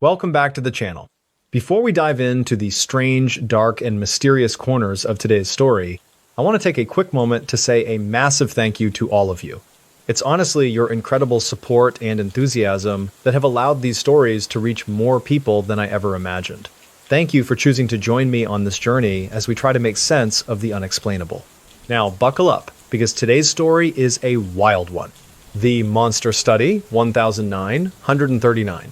Welcome back to the channel. Before we dive into the strange, dark, and mysterious corners of today's story, I want to take a quick moment to say a massive thank you to all of you. It's honestly your incredible support and enthusiasm that have allowed these stories to reach more people than I ever imagined. Thank you for choosing to join me on this journey as we try to make sense of the unexplainable. Now, buckle up, because today's story is a wild one. The Monster Study, 1009-139.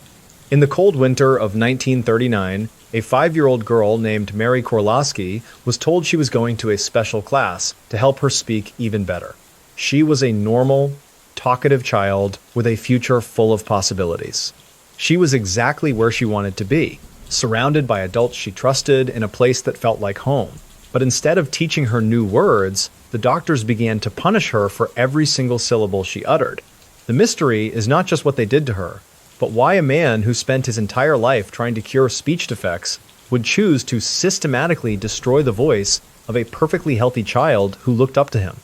In the cold winter of 1939, a 5-year-old girl named Mary Korlowski was told she was going to a special class to help her speak even better. She was a normal, talkative child with a future full of possibilities. She was exactly where she wanted to be, surrounded by adults she trusted in a place that felt like home. But instead of teaching her new words, the doctors began to punish her for every single syllable she uttered. The mystery is not just what they did to her, but why a man who spent his entire life trying to cure speech defects would choose to systematically destroy the voice of a perfectly healthy child who looked up to him.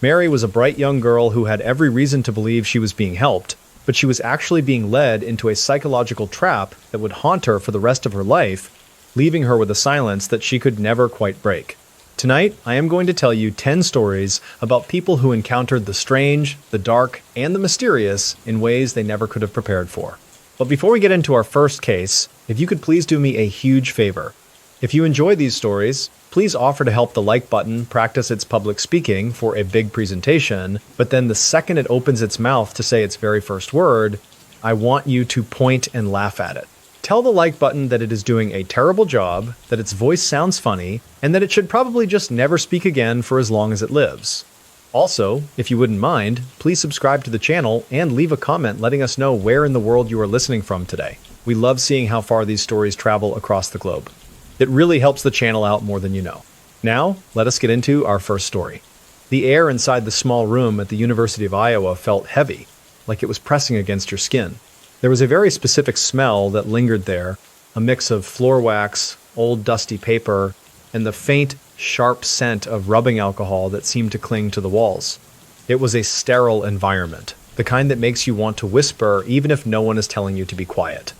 Mary was a bright young girl who had every reason to believe she was being helped, but she was actually being led into a psychological trap that would haunt her for the rest of her life, leaving her with a silence that she could never quite break. Tonight, I am going to tell you 10 stories about people who encountered the strange, the dark, and the mysterious in ways they never could have prepared for. But before we get into our first case, if you could please do me a huge favor. If you enjoy these stories, please offer to help the like button practice its public speaking for a big presentation, but then the second it opens its mouth to say its very first word, I want you to point and laugh at it. Tell the like button that it is doing a terrible job, that its voice sounds funny, and that it should probably just never speak again for as long as it lives. Also, if you wouldn't mind, please subscribe to the channel and leave a comment letting us know where in the world you are listening from today. We love seeing how far these stories travel across the globe. It really helps the channel out more than you know. Now, let us get into our first story. The air inside the small room at the University of Iowa felt heavy, like it was pressing against your skin. There was a very specific smell that lingered there, a mix of floor wax, old dusty paper, and the faint, sharp scent of rubbing alcohol that seemed to cling to the walls. It was a sterile environment, the kind that makes you want to whisper even if no one is telling you to be quiet.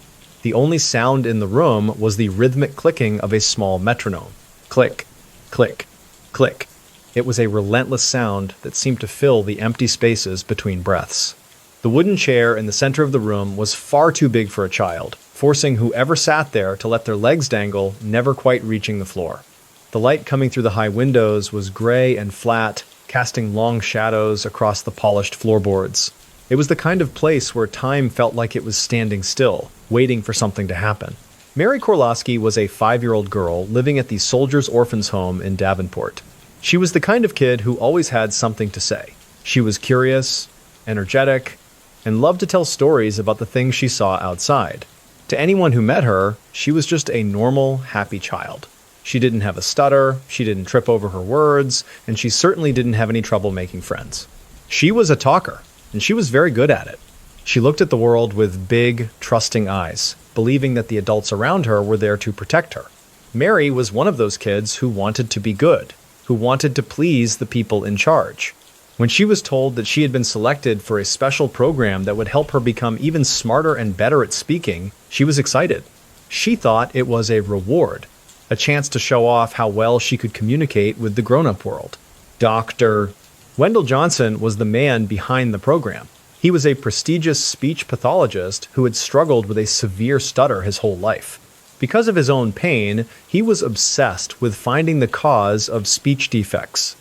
The only sound in the room was the rhythmic clicking of a small metronome. Click, click, click. It was a relentless sound that seemed to fill the empty spaces between breaths. The wooden chair in the center of the room was far too big for a child, forcing whoever sat there to let their legs dangle, never quite reaching the floor. The light coming through the high windows was gray and flat, casting long shadows across the polished floorboards. It was the kind of place where time felt like it was standing still, waiting for something to happen. Mary Korlowski was a 5-year-old girl living at the Soldiers' Orphans Home in Davenport. She was the kind of kid who always had something to say. She was curious, energetic, and loved to tell stories about the things she saw outside. To anyone who met her, she was just a normal, happy child. She didn't have a stutter, she didn't trip over her words, and she certainly didn't have any trouble making friends. She was a talker, and she was very good at it. She looked at the world with big, trusting eyes, believing that the adults around her were there to protect her. Mary was one of those kids who wanted to be good, who wanted to please the people in charge. When she was told that she had been selected for a special program that would help her become even smarter and better at speaking, she was excited. She thought it was a reward, a chance to show off how well she could communicate with the grown-up world. Dr. Wendell Johnson was the man behind the program. He was a prestigious speech pathologist who had struggled with a severe stutter his whole life. Because of his own pain, he was obsessed with finding the cause of speech defects.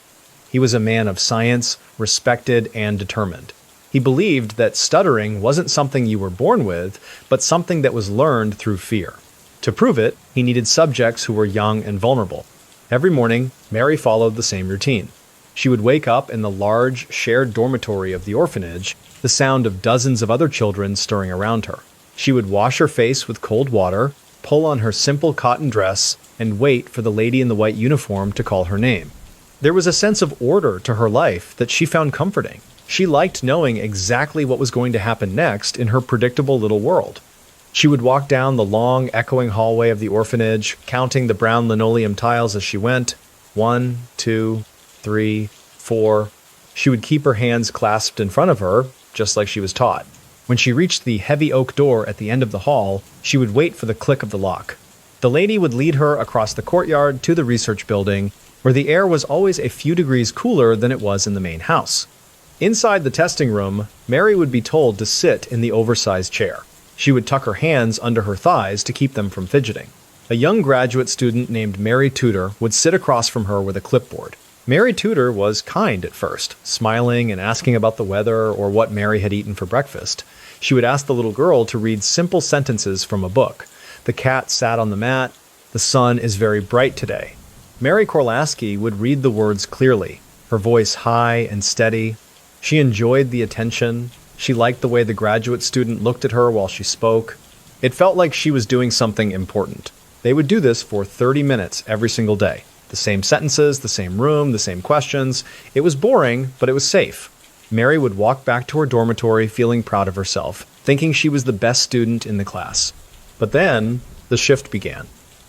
He was a man of science, respected and determined. He believed that stuttering wasn't something you were born with, but something that was learned through fear. To prove it, he needed subjects who were young and vulnerable. Every morning, Mary followed the same routine. She would wake up in the large, shared dormitory of the orphanage, the sound of dozens of other children stirring around her. She would wash her face with cold water, pull on her simple cotton dress, and wait for the lady in the white uniform to call her name. There was a sense of order to her life that she found comforting. She liked knowing exactly what was going to happen next in her predictable little world. She would walk down the long, echoing hallway of the orphanage, counting the brown linoleum tiles as she went. 1, 2, 3, 4. She would keep her hands clasped in front of her, just like she was taught. When she reached the heavy oak door at the end of the hall, she would wait for the click of the lock. The lady would lead her across the courtyard to the research building, where the air was always a few degrees cooler than it was in the main house. Inside the testing room, Mary would be told to sit in the oversized chair. She would tuck her hands under her thighs to keep them from fidgeting. A young graduate student named Mary Tudor would sit across from her with a clipboard. Mary Tudor was kind at first, smiling and asking about the weather or what Mary had eaten for breakfast. She would ask the little girl to read simple sentences from a book. The cat sat on the mat. The sun is very bright today. Mary Korlaski would read the words clearly, her voice high and steady. She enjoyed the attention. She liked the way the graduate student looked at her while she spoke. It felt like she was doing something important. They would do this for 30 minutes every single day. The same sentences, the same room, the same questions. It was boring, but it was safe. Mary would walk back to her dormitory feeling proud of herself, thinking she was the best student in the class. But then, the shift began.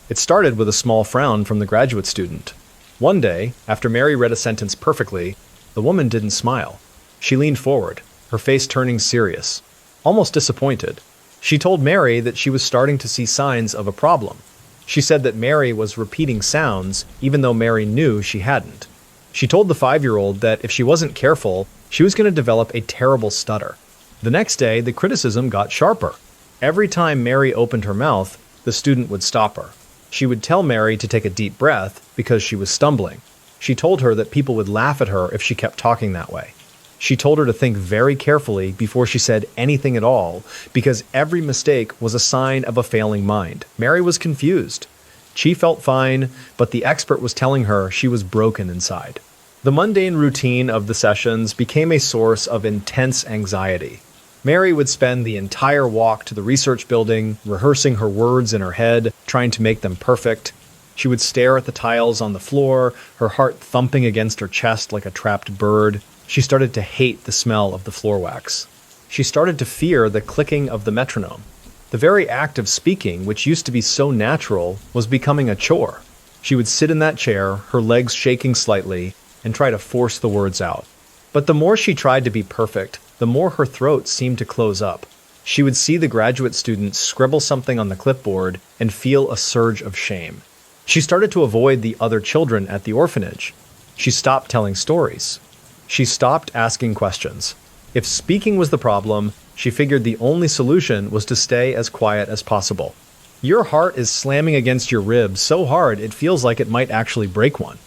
It started with a small frown from the graduate student. One day, after Mary read a sentence perfectly, the woman didn't smile. She leaned forward, her face turning serious, almost disappointed. She told Mary that she was starting to see signs of a problem. She said that Mary was repeating sounds, even though Mary knew she hadn't. She told the 5-year-old that if she wasn't careful, she was going to develop a terrible stutter. The next day, the criticism got sharper. Every time Mary opened her mouth, the student would stop her. She would tell Mary to take a deep breath because she was stumbling. She told her that people would laugh at her if she kept talking that way. She told her to think very carefully before she said anything at all, because every mistake was a sign of a failing mind. Mary was confused. She felt fine, but the expert was telling her she was broken inside. The mundane routine of the sessions became a source of intense anxiety. Mary would spend the entire walk to the research building, rehearsing her words in her head, trying to make them perfect. She would stare at the tiles on the floor, her heart thumping against her chest like a trapped bird. She started to hate the smell of the floor wax. She started to fear the clicking of the metronome. The very act of speaking, which used to be so natural, was becoming a chore. She would sit in that chair, her legs shaking slightly, and try to force the words out. But the more she tried to be perfect, the more her throat seemed to close up. She would see the graduate student scribble something on the clipboard and feel a surge of shame. She started to avoid the other children at the orphanage. She stopped telling stories. She stopped asking questions. If speaking was the problem, she figured the only solution was to stay as quiet as possible. Your heart is slamming against your ribs so hard it feels like it might actually break one.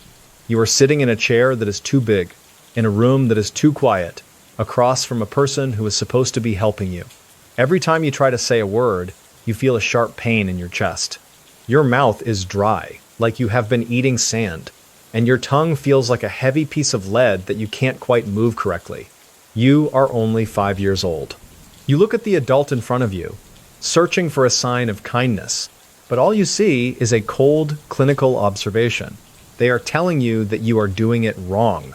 You are sitting in a chair that is too big, in a room that is too quiet, across from a person who is supposed to be helping you. Every time you try to say a word, you feel a sharp pain in your chest. Your mouth is dry, like you have been eating sand, and your tongue feels like a heavy piece of lead that you can't quite move correctly. You are only 5 years old. You look at the adult in front of you, searching for a sign of kindness, but all you see is a cold, clinical observation. They are telling you that you are doing it wrong.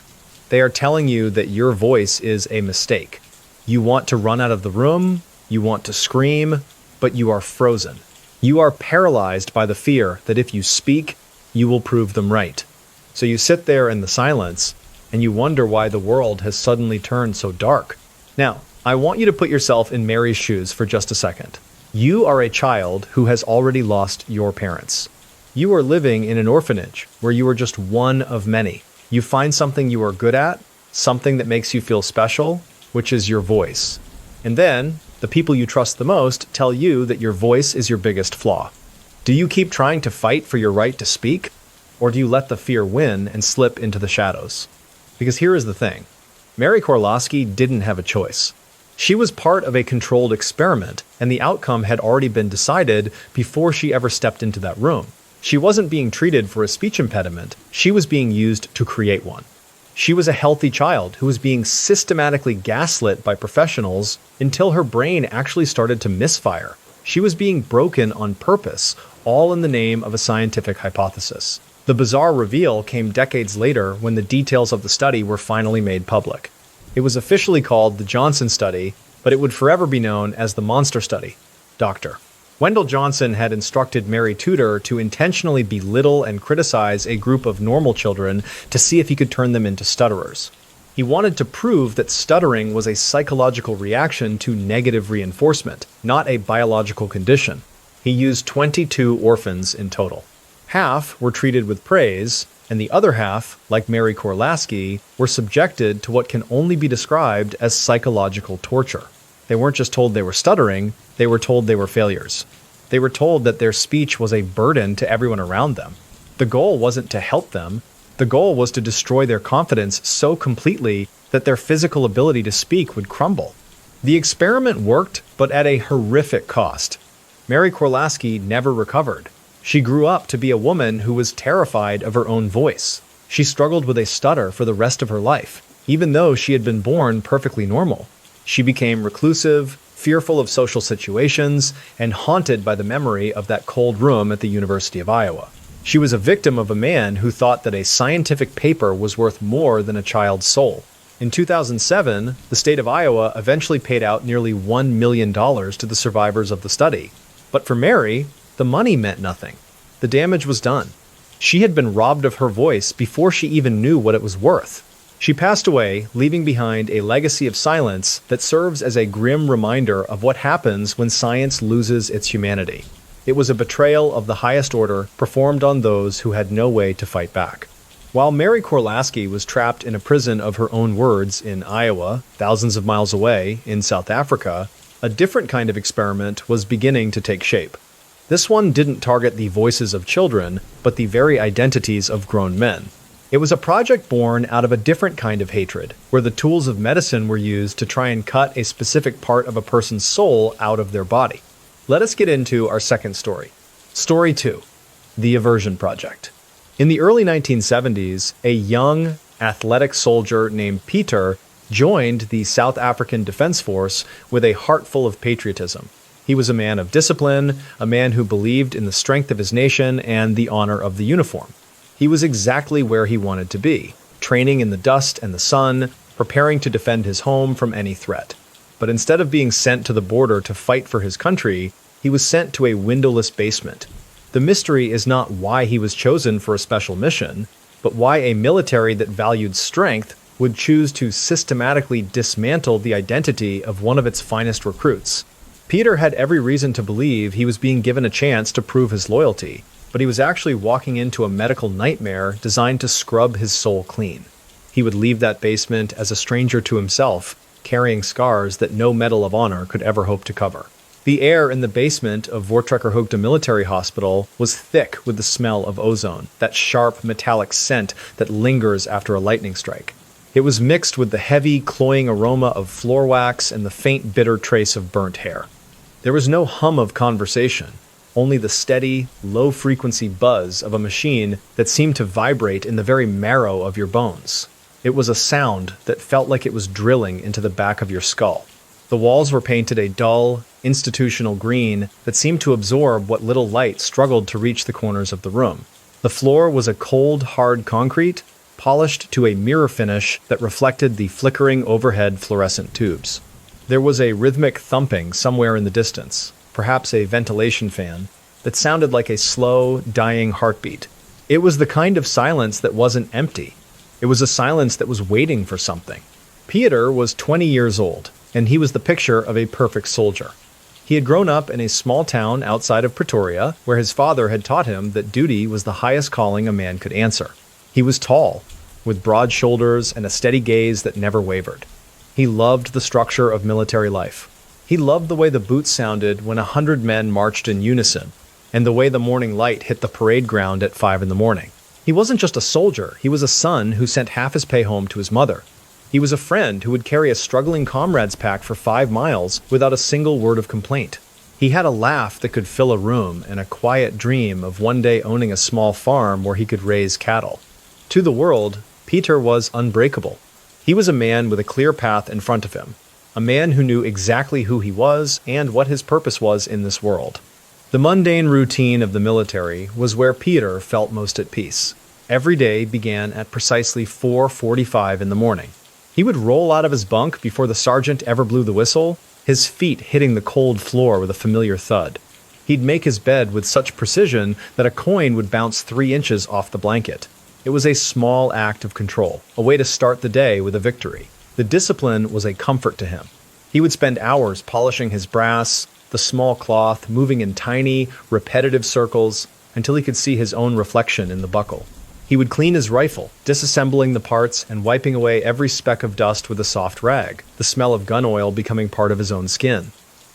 They are telling you that your voice is a mistake. You want to run out of the room, you want to scream, but you are frozen. You are paralyzed by the fear that if you speak, you will prove them right. So you sit there in the silence, and you wonder why the world has suddenly turned so dark. Now, I want you to put yourself in Mary's shoes for just a second. You are a child who has already lost your parents. You are living in an orphanage where you are just one of many. You find something you are good at, something that makes you feel special, which is your voice. And then, the people you trust the most tell you that your voice is your biggest flaw. Do you keep trying to fight for your right to speak? Or do you let the fear win and slip into the shadows? Because here is the thing. Mary Korlaski didn't have a choice. She was part of a controlled experiment, and the outcome had already been decided before she ever stepped into that room. She wasn't being treated for a speech impediment. She was being used to create one. She was a healthy child who was being systematically gaslit by professionals until her brain actually started to misfire. She was being broken on purpose, all in the name of a scientific hypothesis. The bizarre reveal came decades later when the details of the study were finally made public. It was officially called the Johnson Study, but it would forever be known as the Monster Study. Dr. Wendell Johnson had instructed Mary Tudor to intentionally belittle and criticize a group of normal children to see if he could turn them into stutterers. He wanted to prove that stuttering was a psychological reaction to negative reinforcement, not a biological condition. He used 22 orphans in total. Half were treated with praise, and the other half, like Mary Korlaski, were subjected to what can only be described as psychological torture. They weren't just told they were stuttering, they were told they were failures. They were told that their speech was a burden to everyone around them. The goal wasn't to help them, the goal was to destroy their confidence so completely that their physical ability to speak would crumble. The experiment worked, but at a horrific cost. Mary Korlaski never recovered. She grew up to be a woman who was terrified of her own voice. She struggled with a stutter for the rest of her life, even though she had been born perfectly normal. She became reclusive, fearful of social situations, and haunted by the memory of that cold room at the University of Iowa. She was a victim of a man who thought that a scientific paper was worth more than a child's soul. In 2007, the state of Iowa eventually paid out nearly $1 million to the survivors of the study. But for Mary, the money meant nothing. The damage was done. She had been robbed of her voice before she even knew what it was worth. She passed away, leaving behind a legacy of silence that serves as a grim reminder of what happens when science loses its humanity. It was a betrayal of the highest order performed on those who had no way to fight back. While Mary Korlaski was trapped in a prison of her own words in Iowa, thousands of miles away in South Africa, a different kind of experiment was beginning to take shape. This one didn't target the voices of children, but the very identities of grown men. It was a project born out of a different kind of hatred, where the tools of medicine were used to try and cut a specific part of a person's soul out of their body. Let us get into our second story. Story 2. The Aversion Project. In the early 1970s, a young, athletic soldier named Peter joined the South African Defense Force with a heart full of patriotism. He was a man of discipline, a man who believed in the strength of his nation and the honor of the uniform. He was exactly where he wanted to be, training in the dust and the sun, preparing to defend his home from any threat. But instead of being sent to the border to fight for his country, he was sent to a windowless basement. The mystery is not why he was chosen for a special mission, but why a military that valued strength would choose to systematically dismantle the identity of one of its finest recruits. Peter had every reason to believe he was being given a chance to prove his loyalty, but he was actually walking into a medical nightmare designed to scrub his soul clean. He would leave that basement as a stranger to himself, carrying scars that no Medal of Honor could ever hope to cover. The air in the basement of Voortrekkerhoogte Military Hospital was thick with the smell of ozone, that sharp metallic scent that lingers after a lightning strike. It was mixed with the heavy, cloying aroma of floor wax and the faint, bitter trace of burnt hair. There was no hum of conversation, only the steady, low-frequency buzz of a machine that seemed to vibrate in the very marrow of your bones. It was a sound that felt like it was drilling into the back of your skull. The walls were painted a dull, institutional green that seemed to absorb what little light struggled to reach the corners of the room. The floor was a cold, hard concrete, polished to a mirror finish that reflected the flickering overhead fluorescent tubes. There was a rhythmic thumping somewhere in the distance, perhaps a ventilation fan, that sounded like a slow, dying heartbeat. It was the kind of silence that wasn't empty. It was a silence that was waiting for something. Peter was 20 years old, and he was the picture of a perfect soldier. He had grown up in a small town outside of Pretoria, where his father had taught him that duty was the highest calling a man could answer. He was tall, with broad shoulders and a steady gaze that never wavered. He loved the structure of military life. He loved the way the boots sounded when 100 men marched in unison, and the way the morning light hit the parade ground at 5 in the morning. He wasn't just a soldier, he was a son who sent half his pay home to his mother. He was a friend who would carry a struggling comrades pack for 5 miles without a single word of complaint. He had a laugh that could fill a room and a quiet dream of one day owning a small farm where he could raise cattle. To the world, Peter was unbreakable. He was a man with a clear path in front of him, a man who knew exactly who he was and what his purpose was in this world. The mundane routine of the military was where Peter felt most at peace. Every day began at precisely 4:45 in the morning. He would roll out of his bunk before the sergeant ever blew the whistle, his feet hitting the cold floor with a familiar thud. He'd make his bed with such precision that a coin would bounce 3 inches off the blanket. It was a small act of control, a way to start the day with a victory. The discipline was a comfort to him. He would spend hours polishing his brass, the small cloth, moving in tiny, repetitive circles until he could see his own reflection in the buckle. He would clean his rifle, disassembling the parts and wiping away every speck of dust with a soft rag, the smell of gun oil becoming part of his own skin.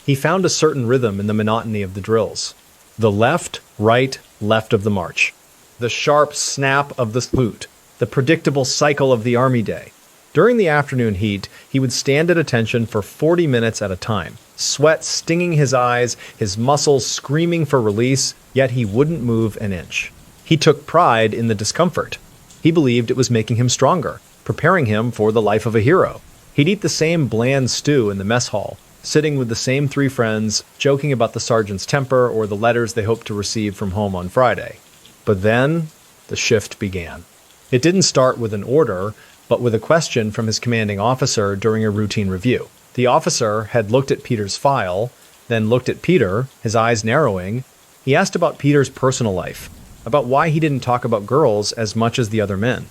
He found a certain rhythm in the monotony of the drills. The left, right, left of the march. The sharp snap of the salute. The predictable cycle of the army day. During the afternoon heat, he would stand at attention for 40 minutes at a time, sweat stinging his eyes, his muscles screaming for release, yet he wouldn't move an inch. He took pride in the discomfort. He believed it was making him stronger, preparing him for the life of a hero. He'd eat the same bland stew in the mess hall, sitting with the same three friends, joking about the sergeant's temper or the letters they hoped to receive from home on Friday. But then, the shift began. It didn't start with an order, but with a question from his commanding officer during a routine review. The officer had looked at Peter's file, then looked at Peter, his eyes narrowing. He asked about Peter's personal life, about why he didn't talk about girls as much as the other men.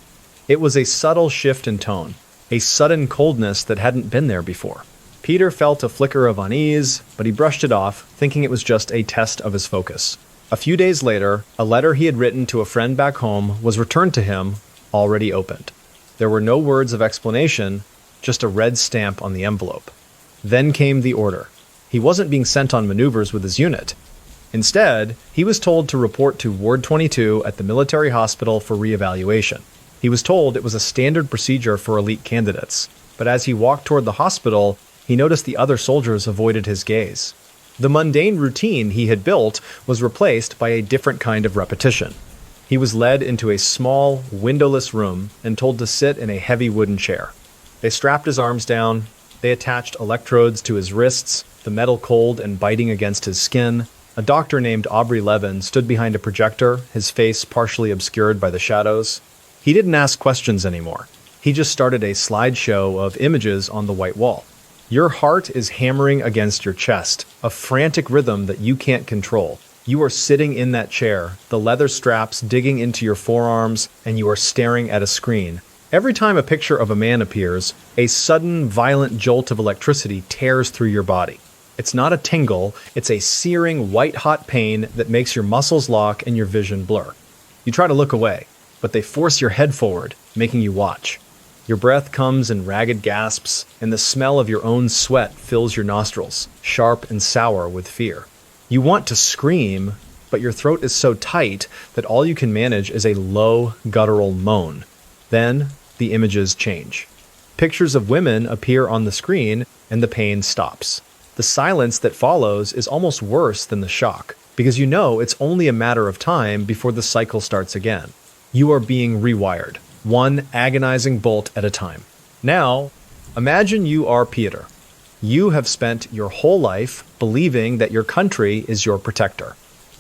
It was a subtle shift in tone, a sudden coldness that hadn't been there before. Peter felt a flicker of unease, but he brushed it off, thinking it was just a test of his focus. A few days later, a letter he had written to a friend back home was returned to him, already opened. There were no words of explanation, just a red stamp on the envelope. Then came the order. He wasn't being sent on maneuvers with his unit. Instead, he was told to report to Ward 22 at the military hospital for reevaluation. He was told it was a standard procedure for elite candidates, but as he walked toward the hospital, he noticed the other soldiers avoided his gaze. The mundane routine he had built was replaced by a different kind of repetition. He was led into a small, windowless room and told to sit in a heavy wooden chair. They strapped his arms down, they attached electrodes to his wrists, the metal cold and biting against his skin. A doctor named Aubrey Levin stood behind a projector, his face partially obscured by the shadows. He didn't ask questions anymore. He just started a slideshow of images on the white wall. Your heart is hammering against your chest, a frantic rhythm that you can't control. You are sitting in that chair, the leather straps digging into your forearms, and you are staring at a screen. Every time a picture of a man appears, a sudden, violent jolt of electricity tears through your body. It's not a tingle, it's a searing, white-hot pain that makes your muscles lock and your vision blur. You try to look away, but they force your head forward, making you watch. Your breath comes in ragged gasps, and the smell of your own sweat fills your nostrils, sharp and sour with fear. You want to scream, but your throat is so tight that all you can manage is a low, guttural moan. Then, the images change. Pictures of women appear on the screen, and the pain stops. The silence that follows is almost worse than the shock, because you know it's only a matter of time before the cycle starts again. You are being rewired, one agonizing bolt at a time. Now, imagine you are Peter. You have spent your whole life believing that your country is your protector.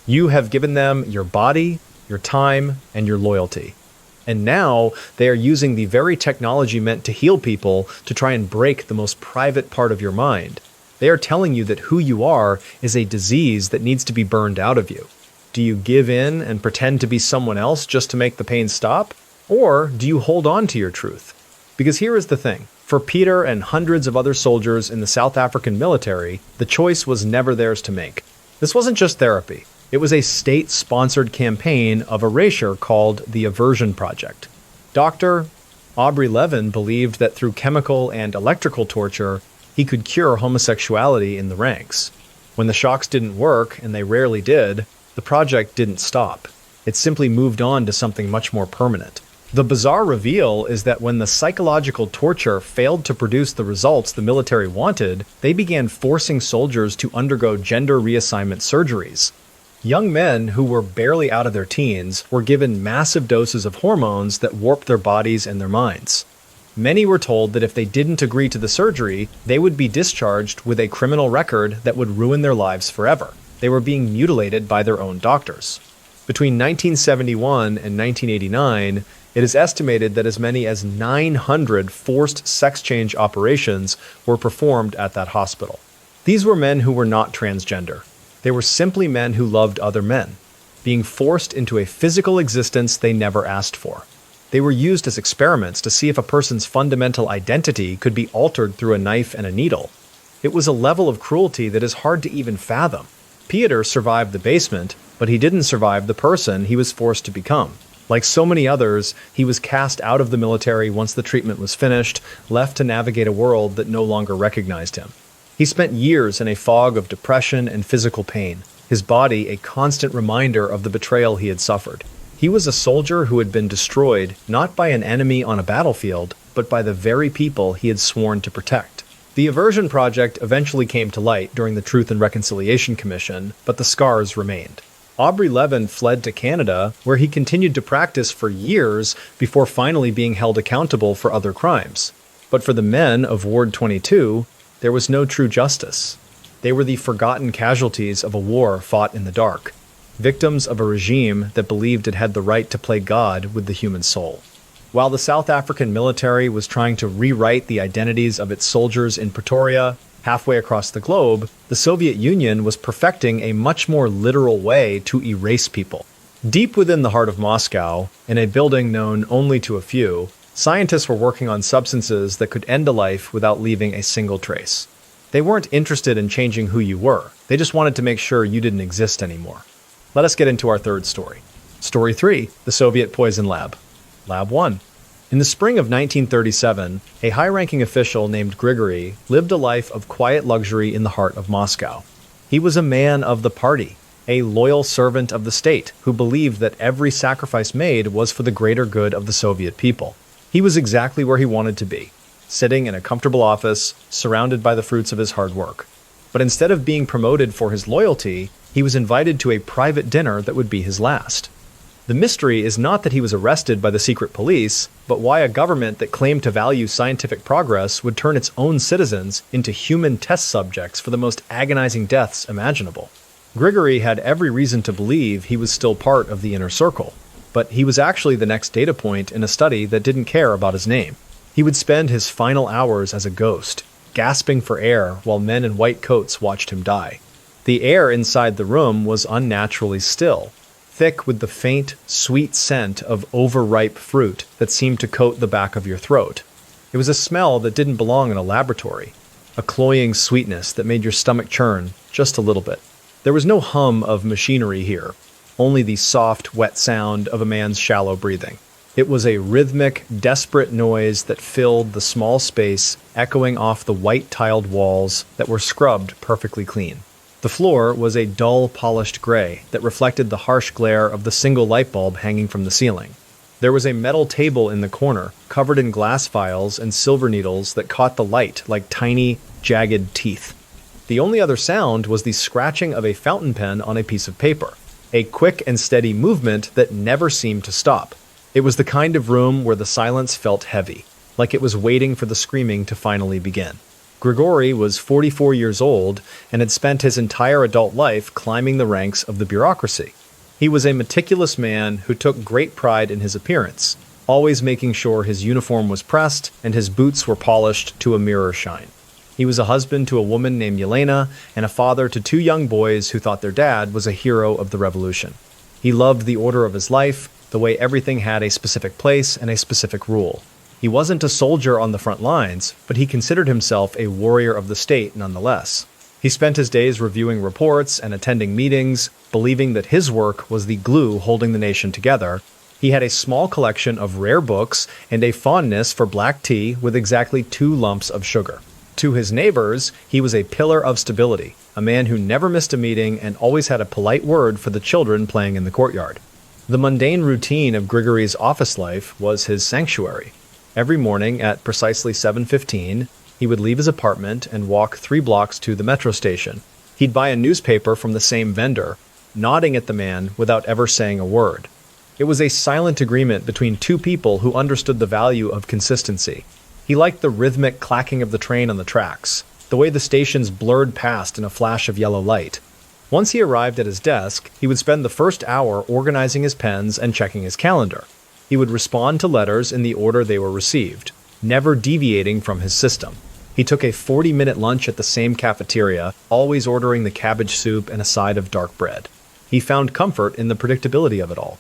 You have given them your body, your time, and your loyalty. And now they are using the very technology meant to heal people to try and break the most private part of your mind. They are telling you that who you are is a disease that needs to be burned out of you. Do you give in and pretend to be someone else just to make the pain stop? Or do you hold on to your truth? Because here is the thing. For Peter and hundreds of other soldiers in the South African military, the choice was never theirs to make. This wasn't just therapy. It was a state-sponsored campaign of erasure called the Aversion Project. Dr. Aubrey Levin believed that through chemical and electrical torture, he could cure homosexuality in the ranks. When the shocks didn't work, and they rarely did, the project didn't stop. It simply moved on to something much more permanent. The bizarre reveal is that when the psychological torture failed to produce the results the military wanted, they began forcing soldiers to undergo gender reassignment surgeries. Young men who were barely out of their teens were given massive doses of hormones that warped their bodies and their minds. Many were told that if they didn't agree to the surgery, they would be discharged with a criminal record that would ruin their lives forever. They were being mutilated by their own doctors. Between 1971 and 1989, it is estimated that as many as 900 forced sex change operations were performed at that hospital. These were men who were not transgender. They were simply men who loved other men, being forced into a physical existence they never asked for. They were used as experiments to see if a person's fundamental identity could be altered through a knife and a needle. It was a level of cruelty that is hard to even fathom. Pieter survived the basement, but he didn't survive the person he was forced to become. Like so many others, he was cast out of the military once the treatment was finished, left to navigate a world that no longer recognized him. He spent years in a fog of depression and physical pain, his body a constant reminder of the betrayal he had suffered. He was a soldier who had been destroyed not by an enemy on a battlefield, but by the very people he had sworn to protect. The Aversion Project eventually came to light during the Truth and Reconciliation Commission, but the scars remained. Aubrey Levin fled to Canada, where he continued to practice for years before finally being held accountable for other crimes. But for the men of Ward 22, there was no true justice. They were the forgotten casualties of a war fought in the dark, victims of a regime that believed it had the right to play God with the human soul. While the South African military was trying to rewrite the identities of its soldiers in Pretoria, halfway across the globe, the Soviet Union was perfecting a much more literal way to erase people. Deep within the heart of Moscow, in a building known only to a few, scientists were working on substances that could end a life without leaving a single trace. They weren't interested in changing who you were. They just wanted to make sure you didn't exist anymore. Let us get into our third story. Story 3, the Soviet Poison Lab. Lab 1. In the spring of 1937, a high-ranking official named Grigory lived a life of quiet luxury in the heart of Moscow. He was a man of the party, a loyal servant of the state who believed that every sacrifice made was for the greater good of the Soviet people. He was exactly where he wanted to be, sitting in a comfortable office, surrounded by the fruits of his hard work. But instead of being promoted for his loyalty, he was invited to a private dinner that would be his last. The mystery is not that he was arrested by the secret police, but why a government that claimed to value scientific progress would turn its own citizens into human test subjects for the most agonizing deaths imaginable. Grigory had every reason to believe he was still part of the inner circle, but he was actually the next data point in a study that didn't care about his name. He would spend his final hours as a ghost, gasping for air while men in white coats watched him die. The air inside the room was unnaturally still, thick with the faint, sweet scent of overripe fruit that seemed to coat the back of your throat. It was a smell that didn't belong in a laboratory, a cloying sweetness that made your stomach churn just a little bit. There was no hum of machinery here, only the soft, wet sound of a man's shallow breathing. It was a rhythmic, desperate noise that filled the small space, echoing off the white-tiled walls that were scrubbed perfectly clean. The floor was a dull, polished gray that reflected the harsh glare of the single light bulb hanging from the ceiling. There was a metal table in the corner, covered in glass vials and silver needles that caught the light like tiny, jagged teeth. The only other sound was the scratching of a fountain pen on a piece of paper, a quick and steady movement that never seemed to stop. It was the kind of room where the silence felt heavy, like it was waiting for the screaming to finally begin. Grigory was 44 years old and had spent his entire adult life climbing the ranks of the bureaucracy. He was a meticulous man who took great pride in his appearance, always making sure his uniform was pressed and his boots were polished to a mirror shine. He was a husband to a woman named Yelena and a father to 2 young boys who thought their dad was a hero of the revolution. He loved the order of his life, the way everything had a specific place and a specific rule. He wasn't a soldier on the front lines, but he considered himself a warrior of the state nonetheless. He spent his days reviewing reports and attending meetings, believing that his work was the glue holding the nation together. He had a small collection of rare books and a fondness for black tea with exactly 2 lumps of sugar. To his neighbors, he was a pillar of stability, a man who never missed a meeting and always had a polite word for the children playing in the courtyard. The mundane routine of Grigory's office life was his sanctuary. Every morning at precisely 7:15, he would leave his apartment and walk 3 blocks to the metro station. He'd buy a newspaper from the same vendor, nodding at the man without ever saying a word. It was a silent agreement between 2 people who understood the value of consistency. He liked the rhythmic clacking of the train on the tracks, the way the stations blurred past in a flash of yellow light. Once he arrived at his desk, he would spend the first hour organizing his pens and checking his calendar. He would respond to letters in the order they were received, never deviating from his system. He took a 40-minute lunch at the same cafeteria, always ordering the cabbage soup and a side of dark bread. He found comfort in the predictability of it all.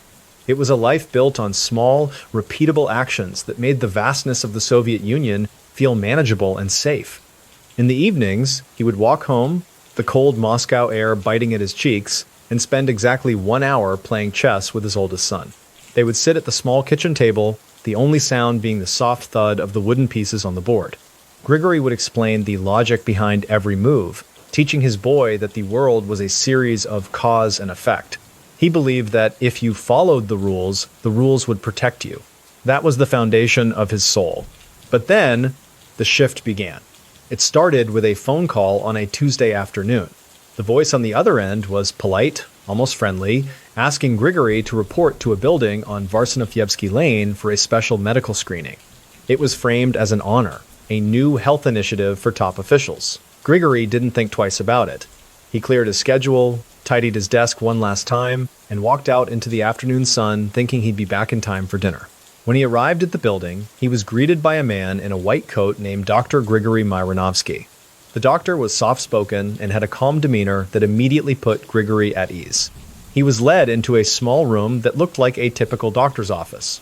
It was a life built on small, repeatable actions that made the vastness of the Soviet Union feel manageable and safe. In the evenings, he would walk home, the cold Moscow air biting at his cheeks, and spend exactly 1 hour playing chess with his oldest son. They would sit at the small kitchen table, the only sound being the soft thud of the wooden pieces on the board. Grigory would explain the logic behind every move, teaching his boy that the world was a series of cause and effect. He believed that if you followed the rules would protect you. That was the foundation of his soul. But then, the shift began. It started with a phone call on a Tuesday afternoon. The voice on the other end was polite, almost friendly, asking Grigory to report to a building on Varsnofyevsky Lane for a special medical screening. It was framed as an honor, a new health initiative for top officials. Grigory didn't think twice about it. He cleared his schedule, tidied his desk one last time, and walked out into the afternoon sun thinking he'd be back in time for dinner. When he arrived at the building, he was greeted by a man in a white coat named Dr. Grigory Myronovsky. The doctor was soft-spoken and had a calm demeanor that immediately put Grigory at ease. He was led into a small room that looked like a typical doctor's office.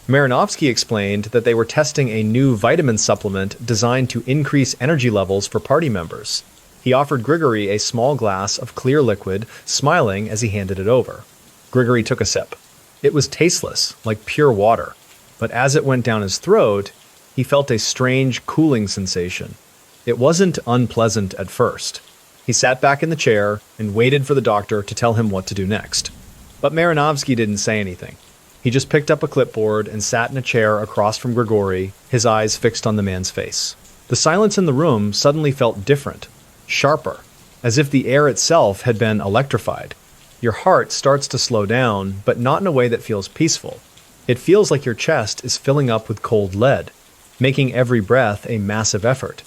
Myronovsky explained that they were testing a new vitamin supplement designed to increase energy levels for party members. He offered Grigory a small glass of clear liquid, smiling as he handed it over. Grigory took a sip. It was tasteless, like pure water, but as it went down his throat, he felt a strange cooling sensation. It wasn't unpleasant at first. He sat back in the chair and waited for the doctor to tell him what to do next. But Myronovsky didn't say anything. He just picked up a clipboard and sat in a chair across from Grigory, his eyes fixed on the man's face. The silence in the room suddenly felt different, sharper, as if the air itself had been electrified. Your heart starts to slow down, but not in a way that feels peaceful. It feels like your chest is filling up with cold lead, making every breath a massive effort.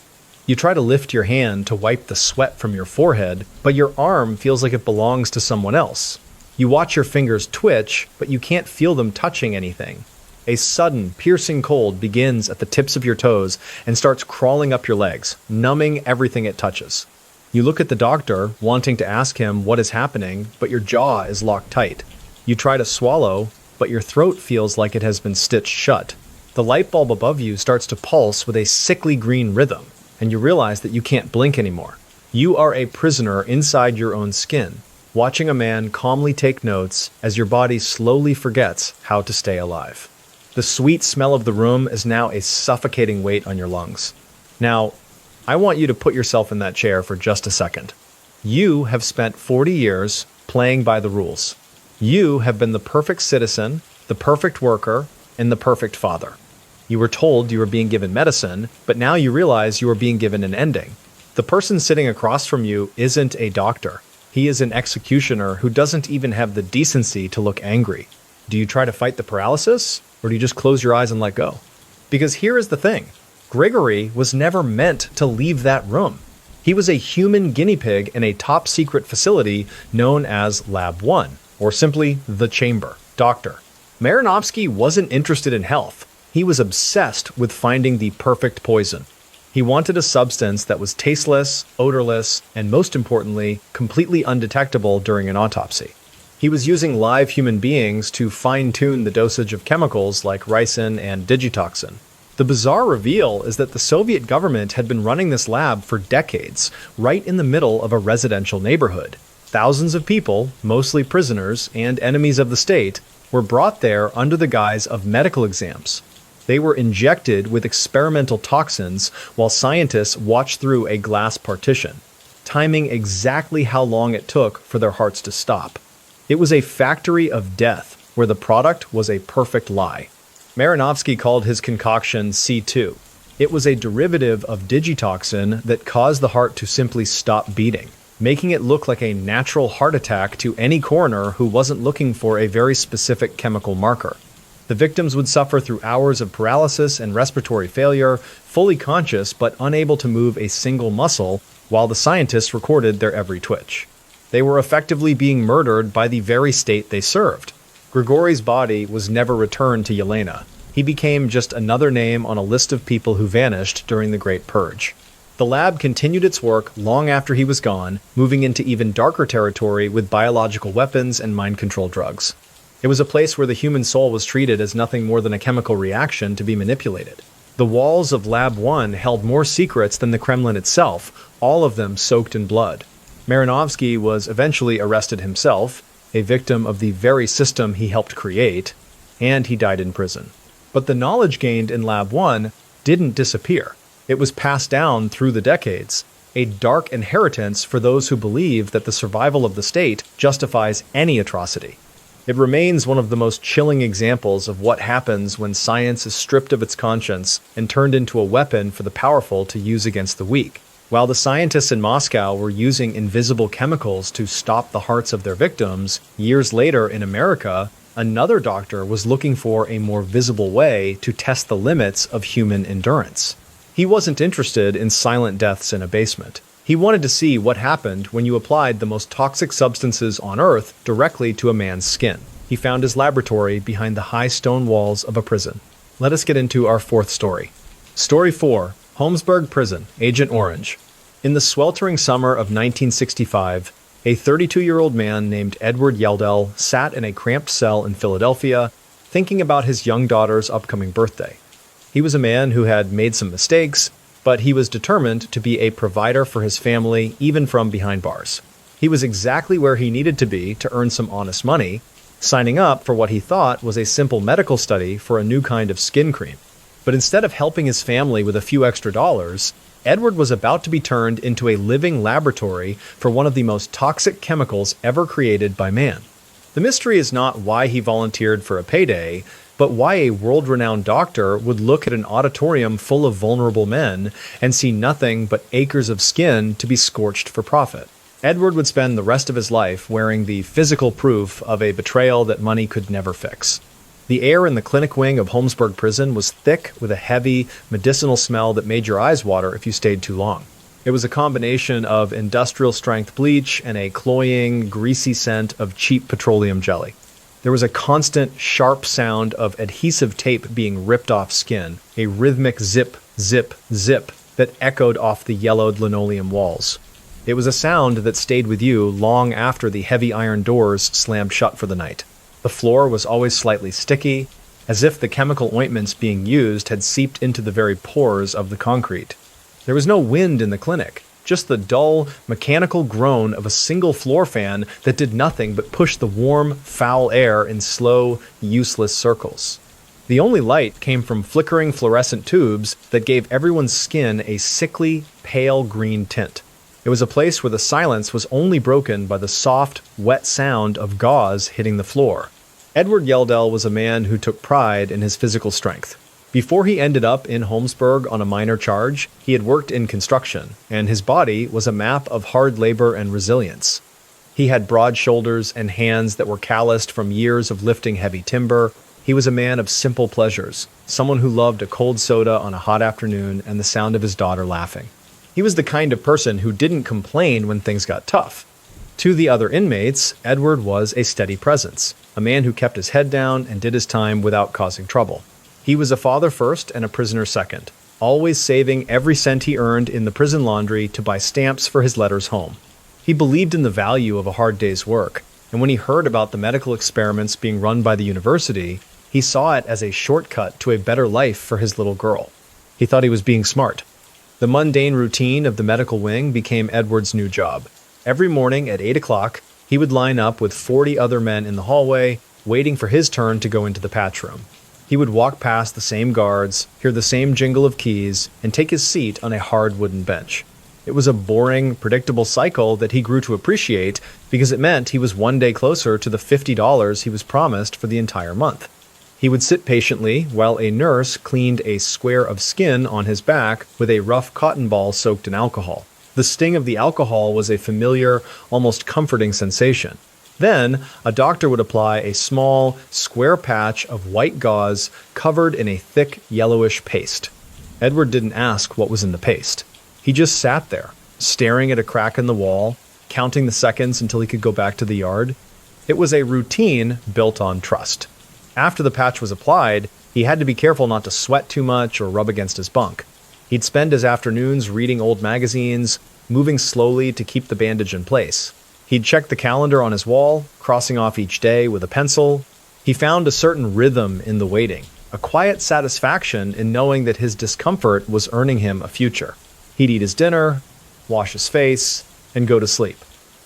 You try to lift your hand to wipe the sweat from your forehead, but your arm feels like it belongs to someone else. You watch your fingers twitch, but you can't feel them touching anything. A sudden, piercing cold begins at the tips of your toes and starts crawling up your legs, numbing everything it touches. You look at the doctor, wanting to ask him what is happening, but your jaw is locked tight. You try to swallow, but your throat feels like it has been stitched shut. The light bulb above you starts to pulse with a sickly green rhythm, and you realize that you can't blink anymore. You are a prisoner inside your own skin, watching a man calmly take notes as your body slowly forgets how to stay alive. The sweet smell of the room is now a suffocating weight on your lungs. Now, I want you to put yourself in that chair for just a second. You have spent 40 years playing by the rules. You have been the perfect citizen, the perfect worker, and the perfect father. You were told you were being given medicine, but now you realize you are being given an ending. The person sitting across from you isn't a doctor. He is an executioner who doesn't even have the decency to look angry. Do you try to fight the paralysis, or do you just close your eyes and let go? Because here is the thing. Grigory was never meant to leave that room. He was a human guinea pig in a top-secret facility known as Lab 1, or simply the chamber. Doctor. Myronovsky wasn't interested in health. He was obsessed with finding the perfect poison. He wanted a substance that was tasteless, odorless, and most importantly, completely undetectable during an autopsy. He was using live human beings to fine-tune the dosage of chemicals like ricin and digitoxin. The bizarre reveal is that the Soviet government had been running this lab for decades, right in the middle of a residential neighborhood. Thousands of people, mostly prisoners and enemies of the state, were brought there under the guise of medical exams. They were injected with experimental toxins while scientists watched through a glass partition, timing exactly how long it took for their hearts to stop. It was a factory of death, where the product was a perfect lie. Myronovsky called his concoction C2. It was a derivative of digitoxin that caused the heart to simply stop beating, making it look like a natural heart attack to any coroner who wasn't looking for a very specific chemical marker. The victims would suffer through hours of paralysis and respiratory failure, fully conscious but unable to move a single muscle, while the scientists recorded their every twitch. They were effectively being murdered by the very state they served. Grigory's body was never returned to Yelena. He became just another name on a list of people who vanished during the Great Purge. The lab continued its work long after he was gone, moving into even darker territory with biological weapons and mind control drugs. It was a place where the human soul was treated as nothing more than a chemical reaction to be manipulated. The walls of Lab 1 held more secrets than the Kremlin itself, all of them soaked in blood. Marinovsky was eventually arrested himself, a victim of the very system he helped create, and he died in prison. But the knowledge gained in Lab 1 didn't disappear. It was passed down through the decades, a dark inheritance for those who believe that the survival of the state justifies any atrocity. It remains one of the most chilling examples of what happens when science is stripped of its conscience and turned into a weapon for the powerful to use against the weak. While the scientists in Moscow were using invisible chemicals to stop the hearts of their victims, years later in America, another doctor was looking for a more visible way to test the limits of human endurance. He wasn't interested in silent deaths in a basement. He wanted to see what happened when you applied the most toxic substances on Earth directly to a man's skin. He found his laboratory behind the high stone walls of a prison. Let us get into our fourth story. Story 4. Holmesburg Prison, Agent Orange. In the sweltering summer of 1965, a 32-year-old man named Edward Yeldell sat in a cramped cell in Philadelphia, thinking about his young daughter's upcoming birthday. He was a man who had made some mistakes, but he was determined to be a provider for his family, even from behind bars. He was exactly where he needed to be to earn some honest money, signing up for what he thought was a simple medical study for a new kind of skin cream. But instead of helping his family with a few extra dollars, Edward was about to be turned into a living laboratory for one of the most toxic chemicals ever created by man. The mystery is not why he volunteered for a payday, but why a world-renowned doctor would look at an auditorium full of vulnerable men and see nothing but acres of skin to be scorched for profit. Edward would spend the rest of his life wearing the physical proof of a betrayal that money could never fix. The air in the clinic wing of Holmesburg Prison was thick with a heavy, medicinal smell that made your eyes water if you stayed too long. It was a combination of industrial-strength bleach and a cloying, greasy scent of cheap petroleum jelly. There was a constant, sharp sound of adhesive tape being ripped off skin, a rhythmic zip, zip, zip that echoed off the yellowed linoleum walls. It was a sound that stayed with you long after the heavy iron doors slammed shut for the night. The floor was always slightly sticky, as if the chemical ointments being used had seeped into the very pores of the concrete. There was no wind in the clinic, just the dull, mechanical groan of a single floor fan that did nothing but push the warm, foul air in slow, useless circles. The only light came from flickering fluorescent tubes that gave everyone's skin a sickly, pale green tint. It was a place where the silence was only broken by the soft, wet sound of gauze hitting the floor. Edward Yeldell was a man who took pride in his physical strength. Before he ended up in Holmesburg on a minor charge, he had worked in construction, and his body was a map of hard labor and resilience. He had broad shoulders and hands that were calloused from years of lifting heavy timber. He was a man of simple pleasures, someone who loved a cold soda on a hot afternoon and the sound of his daughter laughing. He was the kind of person who didn't complain when things got tough. To the other inmates, Edward was a steady presence, a man who kept his head down and did his time without causing trouble. He was a father first and a prisoner second, always saving every cent he earned in the prison laundry to buy stamps for his letters home. He believed in the value of a hard day's work, and when he heard about the medical experiments being run by the university, he saw it as a shortcut to a better life for his little girl. He thought he was being smart. The mundane routine of the medical wing became Edward's new job. Every morning at 8 o'clock, he would line up with 40 other men in the hallway, waiting for his turn to go into the patch room. He would walk past the same guards, hear the same jingle of keys, and take his seat on a hard wooden bench. It was a boring, predictable cycle that he grew to appreciate because it meant he was one day closer to the $50 he was promised for the entire month. He would sit patiently while a nurse cleaned a square of skin on his back with a rough cotton ball soaked in alcohol. The sting of the alcohol was a familiar, almost comforting sensation. Then, a doctor would apply a small, square patch of white gauze covered in a thick, yellowish paste. Edward didn't ask what was in the paste. He just sat there, staring at a crack in the wall, counting the seconds until he could go back to the yard. It was a routine built on trust. After the patch was applied, he had to be careful not to sweat too much or rub against his bunk. He'd spend his afternoons reading old magazines, moving slowly to keep the bandage in place. He'd check the calendar on his wall, crossing off each day with a pencil. He found a certain rhythm in the waiting, a quiet satisfaction in knowing that his discomfort was earning him a future. He'd eat his dinner, wash his face, and go to sleep,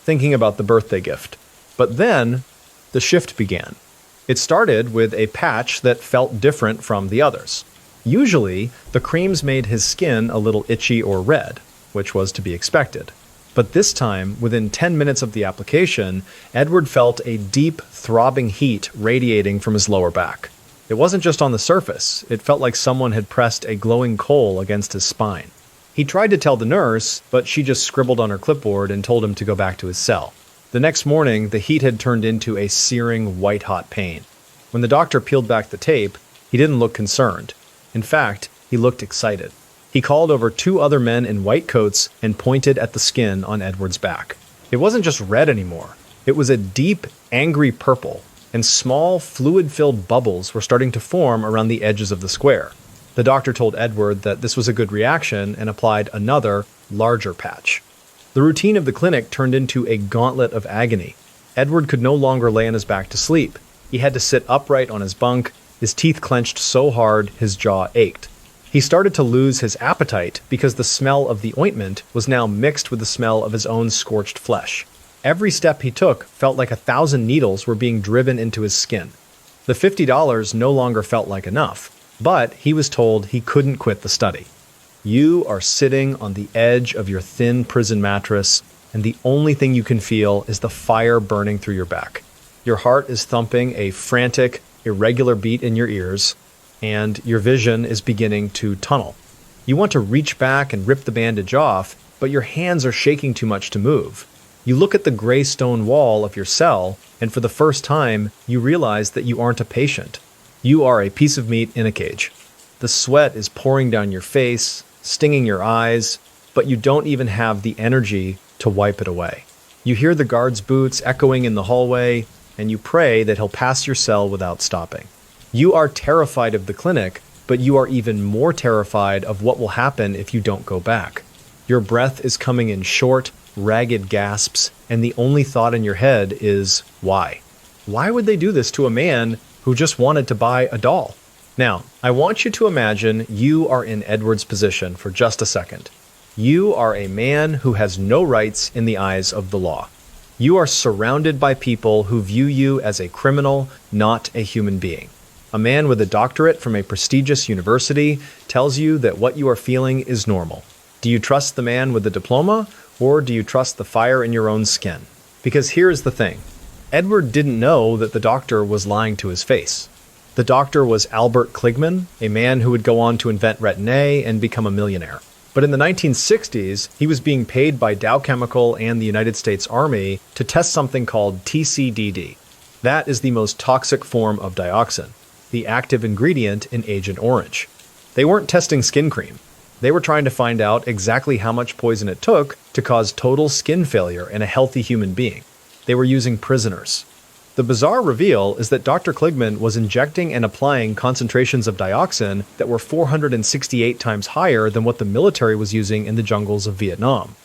thinking about the birthday gift. But then, the shift began. It started with a patch that felt different from the others. Usually, the creams made his skin a little itchy or red, which was to be expected. But this time, within 10 minutes of the application, Edward felt a deep, throbbing heat radiating from his lower back. It wasn't just on the surface, it felt like someone had pressed a glowing coal against his spine. He tried to tell the nurse, but she just scribbled on her clipboard and told him to go back to his cell. The next morning, the heat had turned into a searing, white-hot pain. When the doctor peeled back the tape, he didn't look concerned. In fact, he looked excited. He called over 2 other men in white coats and pointed at the skin on Edward's back. It wasn't just red anymore. It was a deep, angry purple, and small, fluid-filled bubbles were starting to form around the edges of the square. The doctor told Edward that this was a good reaction and applied another, larger patch. The routine of the clinic turned into a gauntlet of agony. Edward could no longer lay on his back to sleep. He had to sit upright on his bunk, his teeth clenched so hard his jaw ached. He started to lose his appetite because the smell of the ointment was now mixed with the smell of his own scorched flesh. Every step he took felt like 1,000 needles were being driven into his skin. The $50 no longer felt like enough, but he was told he couldn't quit the study. You are sitting on the edge of your thin prison mattress, and the only thing you can feel is the fire burning through your back. Your heart is thumping a frantic, irregular beat in your ears, and your vision is beginning to tunnel. You want to reach back and rip the bandage off, but your hands are shaking too much to move. You look at the gray stone wall of your cell, and for the first time, you realize that you aren't a patient. You are a piece of meat in a cage. The sweat is pouring down your face, stinging your eyes, but you don't even have the energy to wipe it away. You hear the guard's boots echoing in the hallway, and you pray that he'll pass your cell without stopping. You are terrified of the clinic, but you are even more terrified of what will happen if you don't go back. Your breath is coming in short, ragged gasps, and the only thought in your head is, why? Why would they do this to a man who just wanted to buy a doll? Now, I want you to imagine you are in Edward's position for just a second. You are a man who has no rights in the eyes of the law. You are surrounded by people who view you as a criminal, not a human being. A man with a doctorate from a prestigious university tells you that what you are feeling is normal. Do you trust the man with the diploma, or do you trust the fire in your own skin? Because here's the thing. Edward didn't know that the doctor was lying to his face. The doctor was Albert Kligman, a man who would go on to invent Retin-A and become a millionaire. But in the 1960s, he was being paid by Dow Chemical and the United States Army to test something called TCDD. That is the most toxic form of dioxin, the active ingredient in Agent Orange. They weren't testing skin cream. They were trying to find out exactly how much poison it took to cause total skin failure in a healthy human being. They were using prisoners. The bizarre reveal is that Dr. Kligman was injecting and applying concentrations of dioxin that were 468 times higher than what the military was using in the jungles of Vietnam.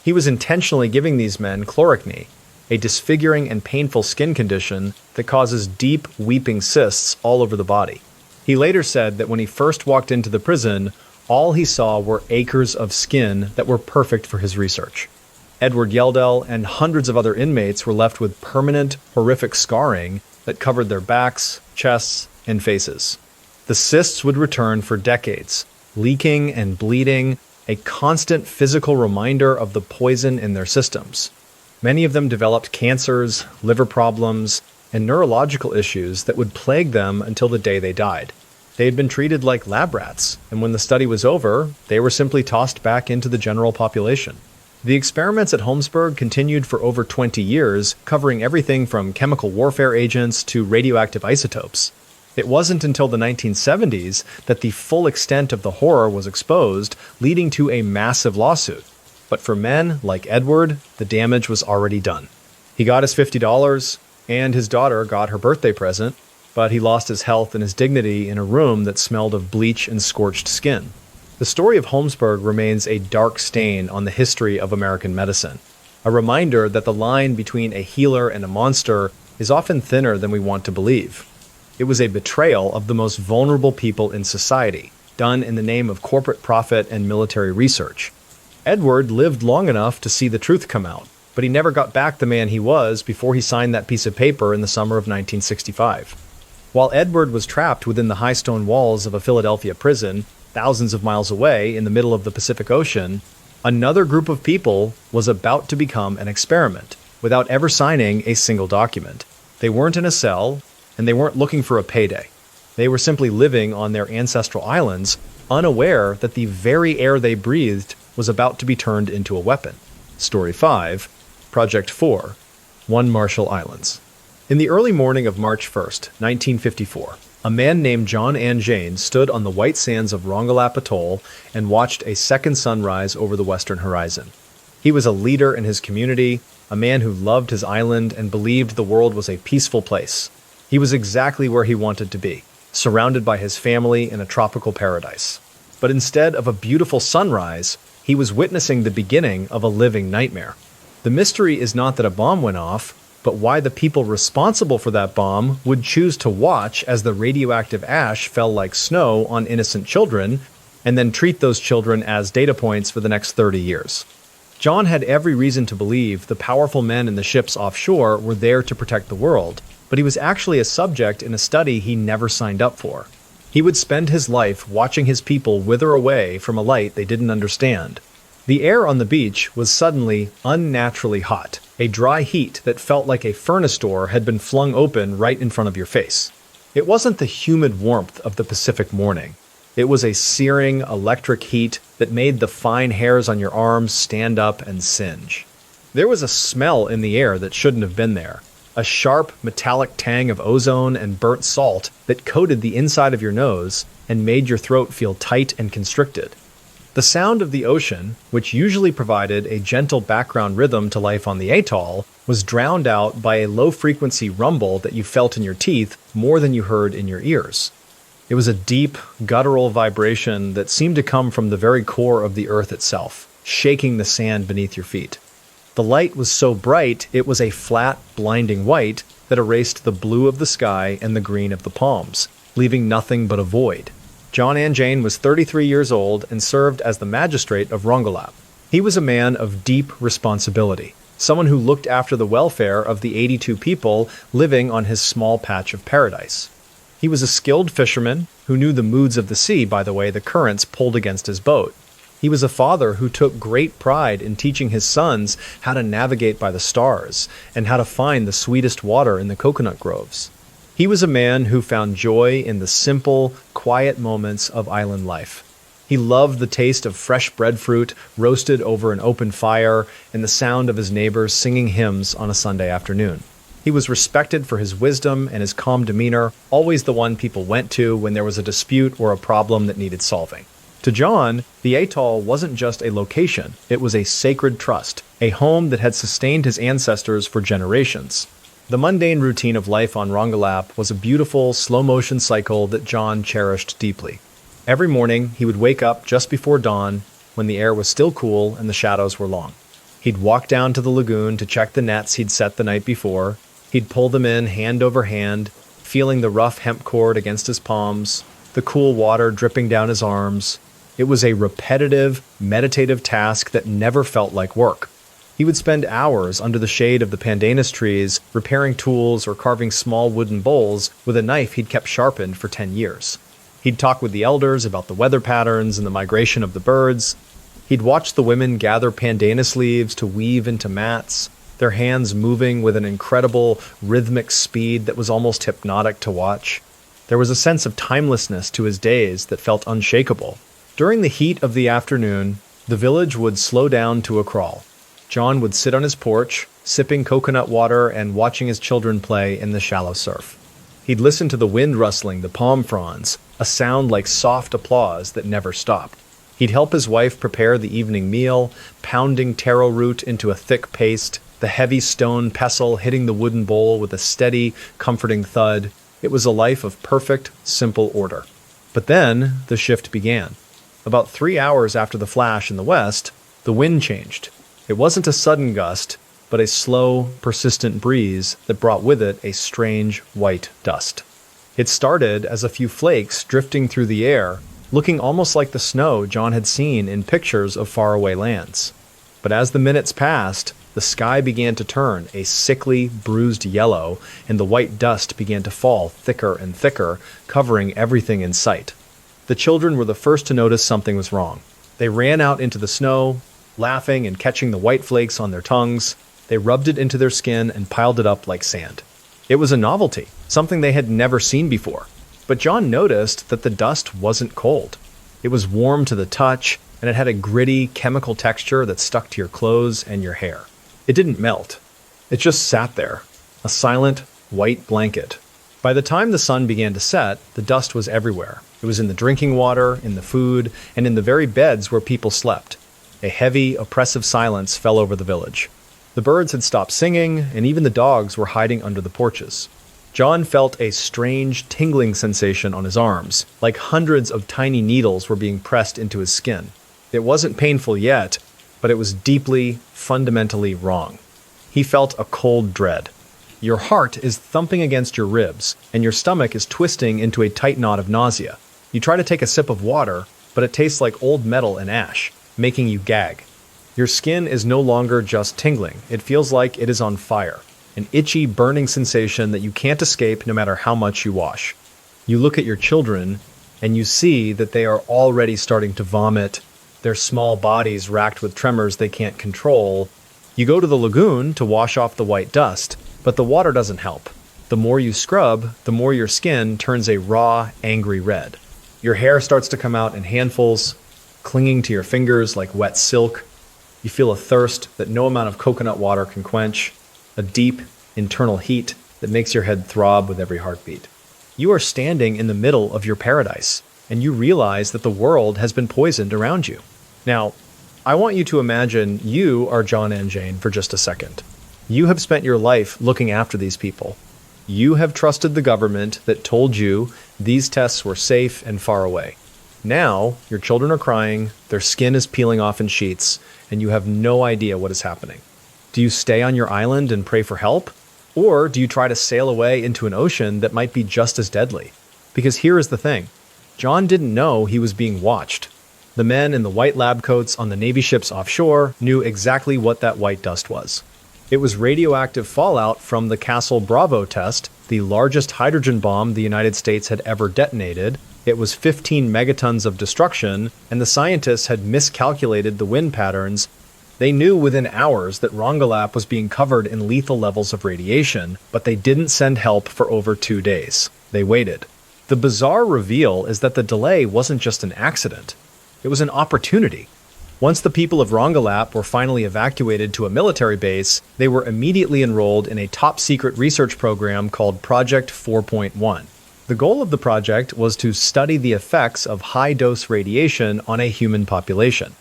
He was intentionally giving these men chloracne, a disfiguring and painful skin condition that causes deep, weeping cysts all over the body. He later said that when he first walked into the prison, all he saw were acres of skin that were perfect for his research. Edward Yeldell and hundreds of other inmates were left with permanent, horrific scarring that covered their backs, chests, and faces. The cysts would return for decades, leaking and bleeding, a constant physical reminder of the poison in their systems. Many of them developed cancers, liver problems, and neurological issues that would plague them until the day they died. They had been treated like lab rats, and when the study was over, they were simply tossed back into the general population. The experiments at Holmesburg continued for over 20 years, covering everything from chemical warfare agents to radioactive isotopes. It wasn't until the 1970s that the full extent of the horror was exposed, leading to a massive lawsuit. But for men like Edward, the damage was already done. He got his $50, and his daughter got her birthday present, but he lost his health and his dignity in a room that smelled of bleach and scorched skin. The story of Holmesburg remains a dark stain on the history of American medicine, a reminder that the line between a healer and a monster is often thinner than we want to believe. It was a betrayal of the most vulnerable people in society, done in the name of corporate profit and military research. Edward lived long enough to see the truth come out, but he never got back the man he was before he signed that piece of paper in the summer of 1965. While Edward was trapped within the high stone walls of a Philadelphia prison, thousands of miles away in the middle of the Pacific Ocean, another group of people was about to become an experiment without ever signing a single document. They weren't in a cell, and they weren't looking for a payday. They were simply living on their ancestral islands, unaware that the very air they breathed was about to be turned into a weapon. Story 5, Project 4, One Marshall Islands. In the early morning of March 1st, 1954, a man named John and Jane stood on the white sands of Rongelap Atoll and watched a second sunrise over the western horizon. He was a leader in his community, a man who loved his island and believed the world was a peaceful place. He was exactly where he wanted to be, surrounded by his family in a tropical paradise. But instead of a beautiful sunrise, he was witnessing the beginning of a living nightmare. The mystery is not that a bomb went off, but why the people responsible for that bomb would choose to watch as the radioactive ash fell like snow on innocent children, and then treat those children as data points for the next 30 years. John had every reason to believe the powerful men in the ships offshore were there to protect the world, but he was actually a subject in a study he never signed up for. He would spend his life watching his people wither away from a light they didn't understand. The air on the beach was suddenly unnaturally hot, a dry heat that felt like a furnace door had been flung open right in front of your face. It wasn't the humid warmth of the Pacific morning. It was a searing electric heat that made the fine hairs on your arms stand up and singe. There was a smell in the air that shouldn't have been there. A sharp, metallic tang of ozone and burnt salt that coated the inside of your nose and made your throat feel tight and constricted. The sound of the ocean, which usually provided a gentle background rhythm to life on the atoll, was drowned out by a low-frequency rumble that you felt in your teeth more than you heard in your ears. It was a deep, guttural vibration that seemed to come from the very core of the earth itself, shaking the sand beneath your feet. The light was so bright it was a flat, blinding white that erased the blue of the sky and the green of the palms, leaving nothing but a void. John and Jane was 33 years old and served as the magistrate of Rongelap. He was a man of deep responsibility, someone who looked after the welfare of the 82 people living on his small patch of paradise. He was a skilled fisherman who knew the moods of the sea by the way the currents pulled against his boat. He was a father who took great pride in teaching his sons how to navigate by the stars and how to find the sweetest water in the coconut groves. He was a man who found joy in the simple, quiet moments of island life. He loved the taste of fresh breadfruit roasted over an open fire and the sound of his neighbors singing hymns on a Sunday afternoon. He was respected for his wisdom and his calm demeanor, always the one people went to when there was a dispute or a problem that needed solving. To John, the atoll wasn't just a location, it was a sacred trust, a home that had sustained his ancestors for generations. The mundane routine of life on Rongelap was a beautiful, slow-motion cycle that John cherished deeply. Every morning, he would wake up just before dawn, when the air was still cool and the shadows were long. He'd walk down to the lagoon to check the nets he'd set the night before. He'd pull them in hand over hand, feeling the rough hemp cord against his palms, the cool water dripping down his arms. It was a repetitive, meditative task that never felt like work. He would spend hours under the shade of the pandanus trees, repairing tools or carving small wooden bowls with a knife he'd kept sharpened for 10 years. He'd talk with the elders about the weather patterns and the migration of the birds. He'd watch the women gather pandanus leaves to weave into mats, their hands moving with an incredible rhythmic speed that was almost hypnotic to watch. There was a sense of timelessness to his days that felt unshakable. During the heat of the afternoon, the village would slow down to a crawl. John would sit on his porch, sipping coconut water and watching his children play in the shallow surf. He'd listen to the wind rustling the palm fronds, a sound like soft applause that never stopped. He'd help his wife prepare the evening meal, pounding taro root into a thick paste, the heavy stone pestle hitting the wooden bowl with a steady, comforting thud. It was a life of perfect, simple order. But then the shift began. About 3 hours after the flash in the west, the wind changed. It wasn't a sudden gust, but a slow, persistent breeze that brought with it a strange white dust. It started as a few flakes drifting through the air, looking almost like the snow John had seen in pictures of faraway lands. But as the minutes passed, the sky began to turn a sickly, bruised yellow, and the white dust began to fall thicker and thicker, covering everything in sight. The children were the first to notice something was wrong. They ran out into the snow, laughing and catching the white flakes on their tongues. They rubbed it into their skin and piled it up like sand. It was a novelty, something they had never seen before. But John noticed that the dust wasn't cold. It was warm to the touch, and it had a gritty, chemical texture that stuck to your clothes and your hair. It didn't melt. It just sat there, a silent, white blanket. By the time the sun began to set, the dust was everywhere. It was in the drinking water, in the food, and in the very beds where people slept. A heavy, oppressive silence fell over the village. The birds had stopped singing, and even the dogs were hiding under the porches. John felt a strange, tingling sensation on his arms, like hundreds of tiny needles were being pressed into his skin. It wasn't painful yet, but it was deeply, fundamentally wrong. He felt a cold dread. Your heart is thumping against your ribs, and your stomach is twisting into a tight knot of nausea. You try to take a sip of water, but it tastes like old metal and ash, making you gag. Your skin is no longer just tingling. It feels like it is on fire, an itchy, burning sensation that you can't escape no matter how much you wash. You look at your children, and you see that they are already starting to vomit, their small bodies racked with tremors they can't control. You go to the lagoon to wash off the white dust, but the water doesn't help. The more you scrub, the more your skin turns a raw, angry red. Your hair starts to come out in handfuls, clinging to your fingers like wet silk. You feel a thirst that no amount of coconut water can quench, a deep, internal heat that makes your head throb with every heartbeat. You are standing in the middle of your paradise, and you realize that the world has been poisoned around you. Now, I want you to imagine you are John and Jane for just a second. You have spent your life looking after these people. You have trusted the government that told you these tests were safe and far away. Now, your children are crying, their skin is peeling off in sheets, and you have no idea what is happening. Do you stay on your island and pray for help? Or do you try to sail away into an ocean that might be just as deadly? Because here is the thing. John didn't know he was being watched. The men in the white lab coats on the Navy ships offshore knew exactly what that white dust was. It was radioactive fallout from the Castle Bravo test, the largest hydrogen bomb the United States had ever detonated. It was 15 megatons of destruction, and the scientists had miscalculated the wind patterns. They knew within hours that Rongelap was being covered in lethal levels of radiation, but they didn't send help for over 2 days. They waited. The bizarre reveal is that the delay wasn't just an accident. It was an opportunity. Once the people of Rongelap were finally evacuated to a military base, they were immediately enrolled in a top-secret research program called Project 4.1. The goal of the project was to study the effects of high-dose radiation on a human population.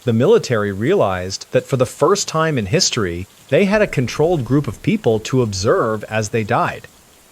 The military realized that for the first time in history, they had a controlled group of people to observe as they died.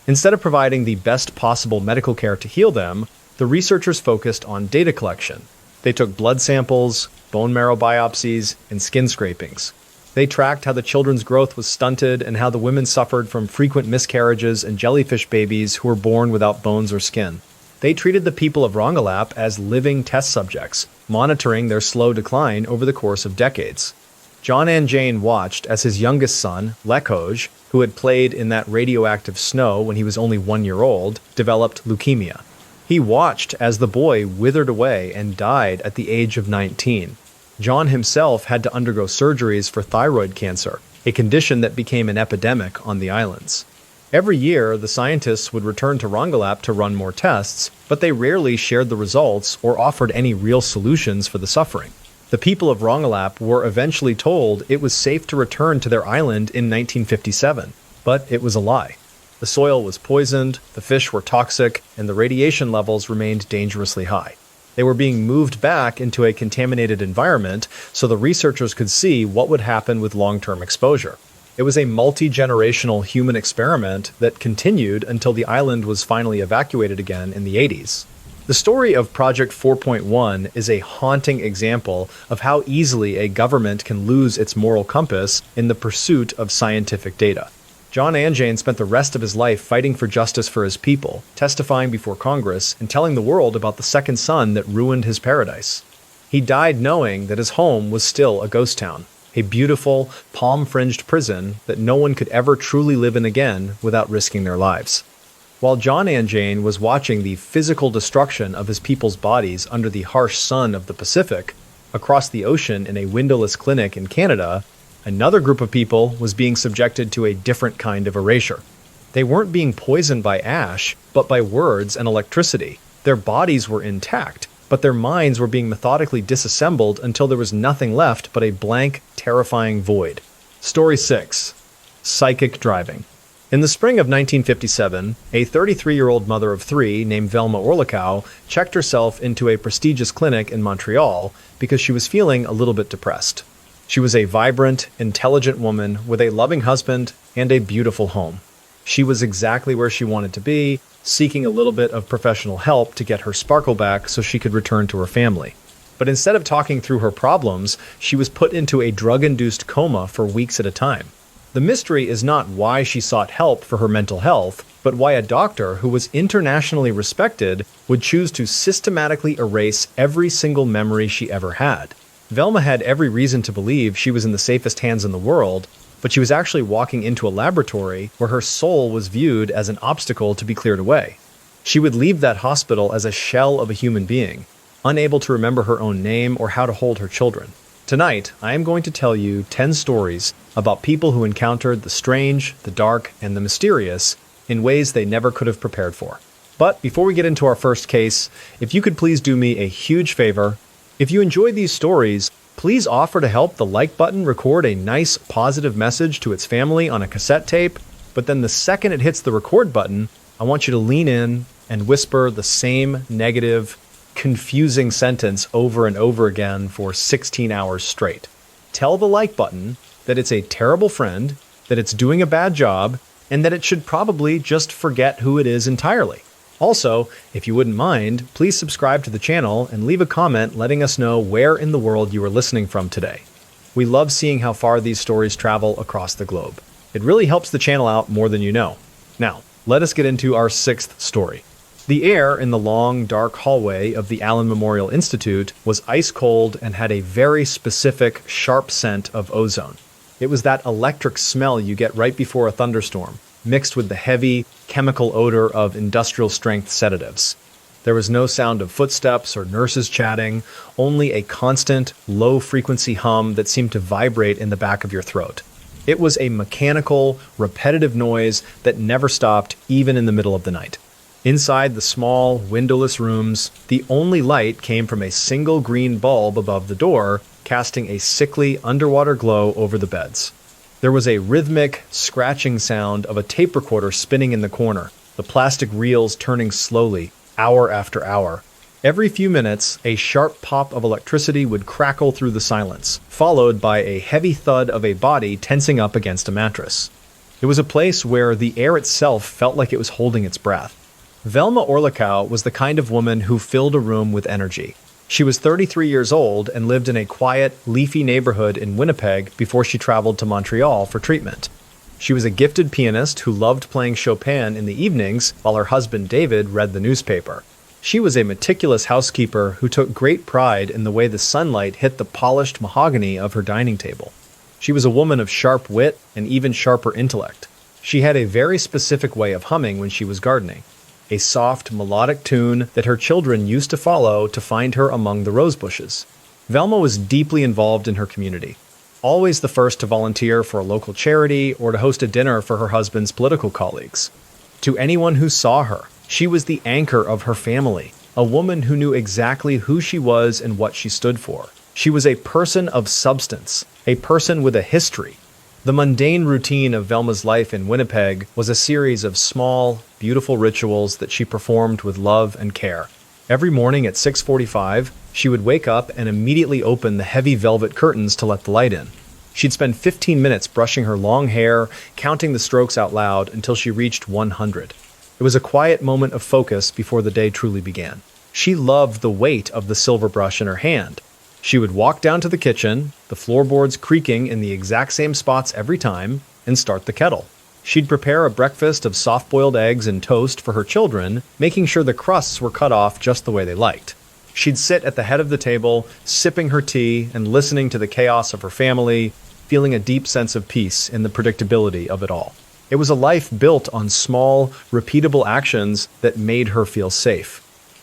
Instead of providing the best possible medical care to heal them, the researchers focused on data collection. They took blood samples, bone marrow biopsies, and skin scrapings. They tracked how the children's growth was stunted and how the women suffered from frequent miscarriages and jellyfish babies who were born without bones or skin. They treated the people of Rongelap as living test subjects, monitoring their slow decline over the course of decades. John and Jane watched as his youngest son, Lekoj, who had played in that radioactive snow when he was only 1 year old, developed leukemia. He watched as the boy withered away and died at the age of 19. John himself had to undergo surgeries for thyroid cancer, a condition that became an epidemic on the islands. Every year, the scientists would return to Rongelap to run more tests, but they rarely shared the results or offered any real solutions for the suffering. The people of Rongelap were eventually told it was safe to return to their island in 1957, but it was a lie. The soil was poisoned, the fish were toxic, and the radiation levels remained dangerously high. They were being moved back into a contaminated environment so the researchers could see what would happen with long-term exposure. It was a multi-generational human experiment that continued until the island was finally evacuated again in the 80s. The story of Project 4.1 is a haunting example of how easily a government can lose its moral compass in the pursuit of scientific data. John Anjane spent the rest of his life fighting for justice for his people, testifying before Congress, and telling the world about the second son that ruined his paradise. He died knowing that his home was still a ghost town, a beautiful, palm-fringed prison that no one could ever truly live in again without risking their lives. While John Anjane was watching the physical destruction of his people's bodies under the harsh sun of the Pacific, across the ocean in a windowless clinic in Canada, another group of people was being subjected to a different kind of erasure. They weren't being poisoned by ash, but by words and electricity. Their bodies were intact, but their minds were being methodically disassembled until there was nothing left but a blank, terrifying void. Story 6. Psychic Driving. In the spring of 1957, a 33-year-old mother of three named Velma Orlikow checked herself into a prestigious clinic in Montreal because she was feeling a little bit depressed. She was a vibrant, intelligent woman with a loving husband and a beautiful home. She was exactly where she wanted to be, seeking a little bit of professional help to get her sparkle back so she could return to her family. But instead of talking through her problems, she was put into a drug-induced coma for weeks at a time. The mystery is not why she sought help for her mental health, but why a doctor who was internationally respected would choose to systematically erase every single memory she ever had. Velma had every reason to believe she was in the safest hands in the world, but she was actually walking into a laboratory where her soul was viewed as an obstacle to be cleared away. She would leave that hospital as a shell of a human being, unable to remember her own name or how to hold her children. Tonight, I am going to tell you 10 stories about people who encountered the strange, the dark, and the mysterious in ways they never could have prepared for. But before we get into our first case, if you could please do me a huge favor. If you enjoy these stories, please offer to help the like button record a nice positive message to its family on a cassette tape, but then the second it hits the record button, I want you to lean in and whisper the same negative, confusing sentence over and over again for 16 hours straight. Tell the like button that it's a terrible friend, that it's doing a bad job, and that it should probably just forget who it is entirely. Also, if you wouldn't mind, please subscribe to the channel and leave a comment letting us know where in the world you are listening from today. We love seeing how far these stories travel across the globe. It really helps the channel out more than you know. Now, let us get into our sixth story. The air in the long, dark hallway of the Allen Memorial Institute was ice cold and had a very specific, sharp scent of ozone. It was that electric smell you get right before a thunderstorm, mixed with the heavy, chemical odor of industrial-strength sedatives. There was no sound of footsteps or nurses chatting, only a constant, low-frequency hum that seemed to vibrate in the back of your throat. It was a mechanical, repetitive noise that never stopped, even in the middle of the night. Inside the small, windowless rooms, the only light came from a single green bulb above the door, casting a sickly, underwater glow over the beds. There was a rhythmic, scratching sound of a tape recorder spinning in the corner, the plastic reels turning slowly, hour after hour. Every few minutes, a sharp pop of electricity would crackle through the silence, followed by a heavy thud of a body tensing up against a mattress. It was a place where the air itself felt like it was holding its breath. Velma Orlikow was the kind of woman who filled a room with energy. She was 33 years old and lived in a quiet, leafy neighborhood in Winnipeg before she traveled to Montreal for treatment. She was a gifted pianist who loved playing Chopin in the evenings while her husband David read the newspaper. She was a meticulous housekeeper who took great pride in the way the sunlight hit the polished mahogany of her dining table. She was a woman of sharp wit and even sharper intellect. She had a very specific way of humming when she was gardening, a soft, melodic tune that her children used to follow to find her among the rose bushes. Velma was deeply involved in her community, always the first to volunteer for a local charity or to host a dinner for her husband's political colleagues. To anyone who saw her, she was the anchor of her family, a woman who knew exactly who she was and what she stood for. She was a person of substance, a person with a history. The mundane routine of Velma's life in Winnipeg was a series of small, beautiful rituals that she performed with love and care. Every morning at 6:45, she would wake up and immediately open the heavy velvet curtains to let the light in. She'd spend 15 minutes brushing her long hair, counting the strokes out loud until she reached 100. It was a quiet moment of focus before the day truly began. She loved the weight of the silver brush in her hand. She would walk down to the kitchen, the floorboards creaking in the exact same spots every time, and start the kettle. She'd prepare a breakfast of soft-boiled eggs and toast for her children, making sure the crusts were cut off just the way they liked. She'd sit at the head of the table, sipping her tea and listening to the chaos of her family, feeling a deep sense of peace in the predictability of it all. It was a life built on small, repeatable actions that made her feel safe.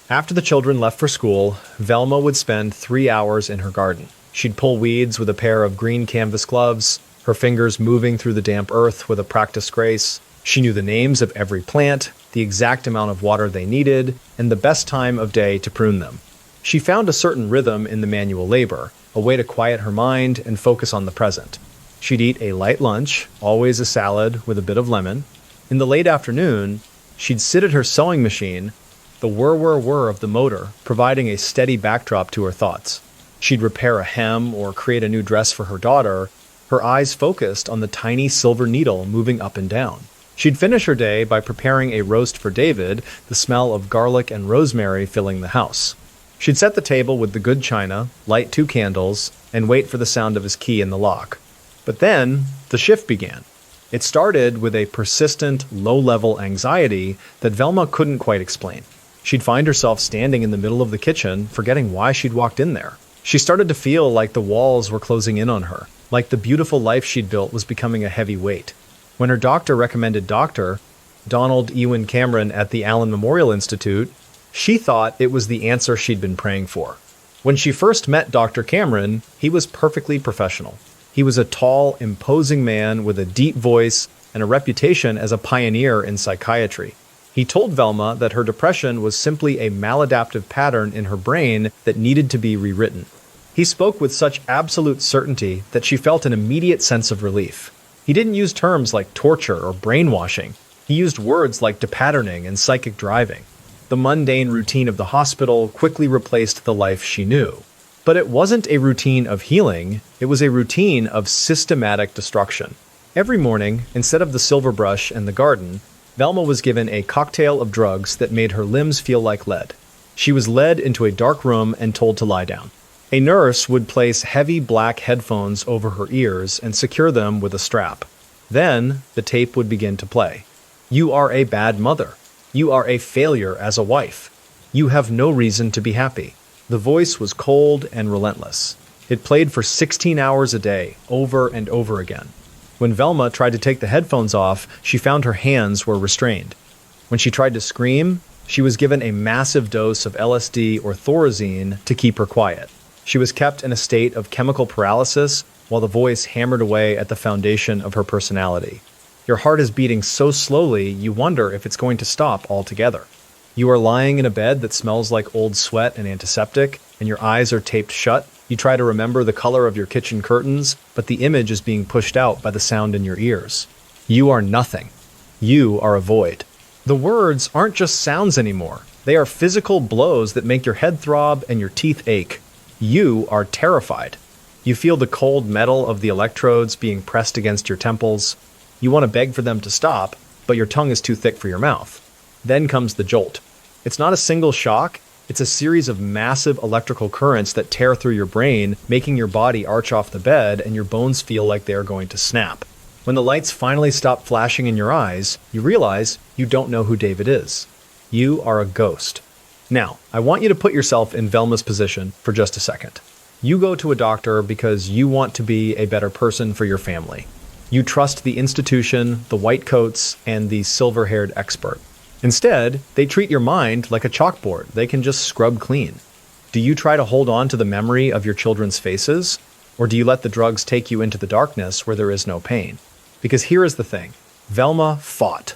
After the children left for school, Velma would spend 3 hours in her garden. She'd pull weeds with a pair of green canvas gloves, her fingers moving through the damp earth with a practiced grace. She knew the names of every plant, the exact amount of water they needed, and the best time of day to prune them. She found a certain rhythm in the manual labor, a way to quiet her mind and focus on the present. She'd eat a light lunch, always a salad with a bit of lemon. In the late afternoon, she'd sit at her sewing machine, the whir-whir-whir of the motor providing a steady backdrop to her thoughts. She'd repair a hem or create a new dress for her daughter, her eyes focused on the tiny silver needle moving up and down. She'd finish her day by preparing a roast for David, the smell of garlic and rosemary filling the house. She'd set the table with the good china, light 2 candles, and wait for the sound of his key in the lock. But then, the shift began. It started with a persistent, low-level anxiety that Velma couldn't quite explain. She'd find herself standing in the middle of the kitchen, forgetting why she'd walked in there. She started to feel like the walls were closing in on her, like the beautiful life she'd built was becoming a heavy weight. When her doctor recommended Dr. Donald Ewan Cameron at the Allen Memorial Institute, she thought it was the answer she'd been praying for. When she first met Dr. Cameron, he was perfectly professional. He was a tall, imposing man with a deep voice and a reputation as a pioneer in psychiatry. He told Velma that her depression was simply a maladaptive pattern in her brain that needed to be rewritten. He spoke with such absolute certainty that she felt an immediate sense of relief. He didn't use terms like torture or brainwashing. He used words like depatterning and psychic driving. The mundane routine of the hospital quickly replaced the life she knew. But it wasn't a routine of healing, it was a routine of systematic destruction. Every morning, instead of the silver brush and the garden, Velma was given a cocktail of drugs that made her limbs feel like lead. She was led into a dark room and told to lie down. A nurse would place heavy black headphones over her ears and secure them with a strap. Then, the tape would begin to play. You are a bad mother. You are a failure as a wife. You have no reason to be happy. The voice was cold and relentless. It played for 16 hours a day, over and over again. When Velma tried to take the headphones off, she found her hands were restrained. When she tried to scream, she was given a massive dose of LSD or Thorazine to keep her quiet. She was kept in a state of chemical paralysis while the voice hammered away at the foundation of her personality. Your heart is beating so slowly, you wonder if it's going to stop altogether. You are lying in a bed that smells like old sweat and antiseptic, and your eyes are taped shut. You try to remember the color of your kitchen curtains, but the image is being pushed out by the sound in your ears. You are nothing. You are a void. The words aren't just sounds anymore. They are physical blows that make your head throb and your teeth ache. You are terrified. You feel the cold metal of the electrodes being pressed against your temples. You want to beg for them to stop, but your tongue is too thick for your mouth. Then comes the jolt. It's not a single shock, it's a series of massive electrical currents that tear through your brain, making your body arch off the bed and your bones feel like they are going to snap. When the lights finally stop flashing in your eyes, you realize you don't know who David is. You are a ghost. Now, I want you to put yourself in Velma's position for just a second. You go to a doctor because you want to be a better person for your family. You trust the institution, the white coats, and the silver-haired expert. Instead, they treat your mind like a chalkboard they can just scrub clean. Do you try to hold on to the memory of your children's faces? Or do you let the drugs take you into the darkness where there is no pain? Because here is the thing. Velma fought.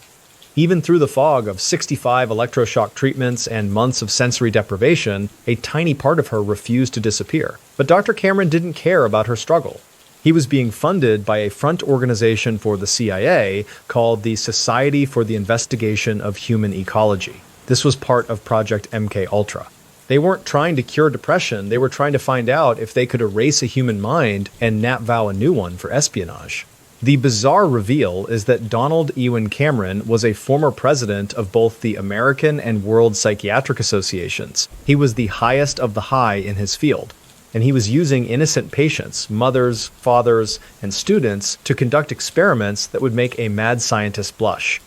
Even through the fog of 65 electroshock treatments and months of sensory deprivation, a tiny part of her refused to disappear. But Dr. Cameron didn't care about her struggle. He was being funded by a front organization for the CIA called the Society for the Investigation of Human Ecology. This was part of Project MKUltra. They weren't trying to cure depression, they were trying to find out if they could erase a human mind and nap vow a new one for espionage. The bizarre reveal is that Donald Ewan Cameron was a former president of both the American and World Psychiatric Associations. He was the highest of the high in his field. and he was using innocent patients, mothers, fathers, and students to conduct experiments that would make a mad scientist blush.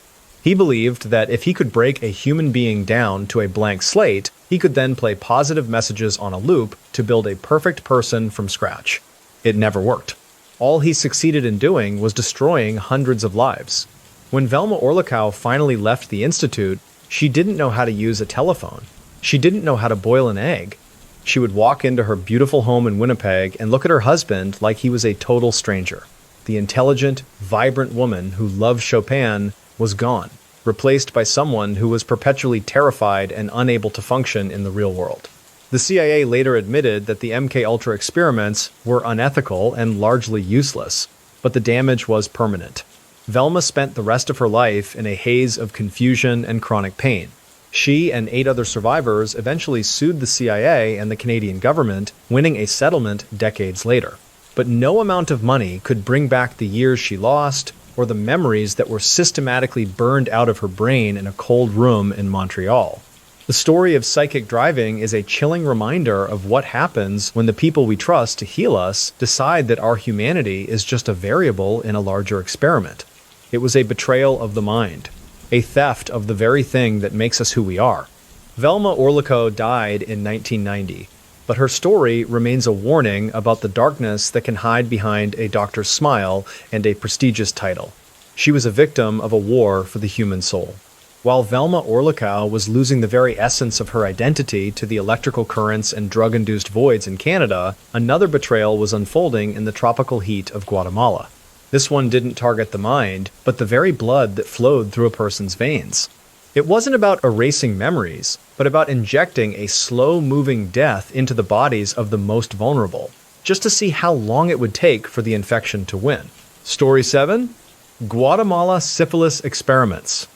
He believed that if he could break a human being down to a blank slate, he could then play positive messages on a loop to build a perfect person from scratch. It never worked. All he succeeded in doing was destroying hundreds of lives. When Velma Orlikow finally left the institute, she didn't know how to use a telephone. She didn't know how to boil an egg. She would walk into her beautiful home in Winnipeg and look at her husband like he was a total stranger. The intelligent, vibrant woman who loved Chopin was gone, replaced by someone who was perpetually terrified and unable to function in the real world. The CIA later admitted that the MKUltra experiments were unethical and largely useless, but the damage was permanent. Velma spent the rest of her life in a haze of confusion and chronic pain. She and 8 other survivors eventually sued the CIA and the Canadian government, winning a settlement decades later. But no amount of money could bring back the years she lost or the memories that were systematically burned out of her brain in a cold room in Montreal. The story of psychic driving is a chilling reminder of what happens when the people we trust to heal us decide that our humanity is just a variable in a larger experiment. It was a betrayal of the mind, a theft of the very thing that makes us who we are. Velma Orlikow died in 1990, but her story remains a warning about the darkness that can hide behind a doctor's smile and a prestigious title. She was a victim of a war for the human soul. While Velma Orlikow was losing the very essence of her identity to the electrical currents and drug-induced voids in Canada, another betrayal was unfolding in the tropical heat of Guatemala. This one didn't target the mind, but the very blood that flowed through a person's veins. It wasn't about erasing memories, but about injecting a slow-moving death into the bodies of the most vulnerable, just to see how long it would take for the infection to win. Story 7. Guatemala Syphilis Experiments.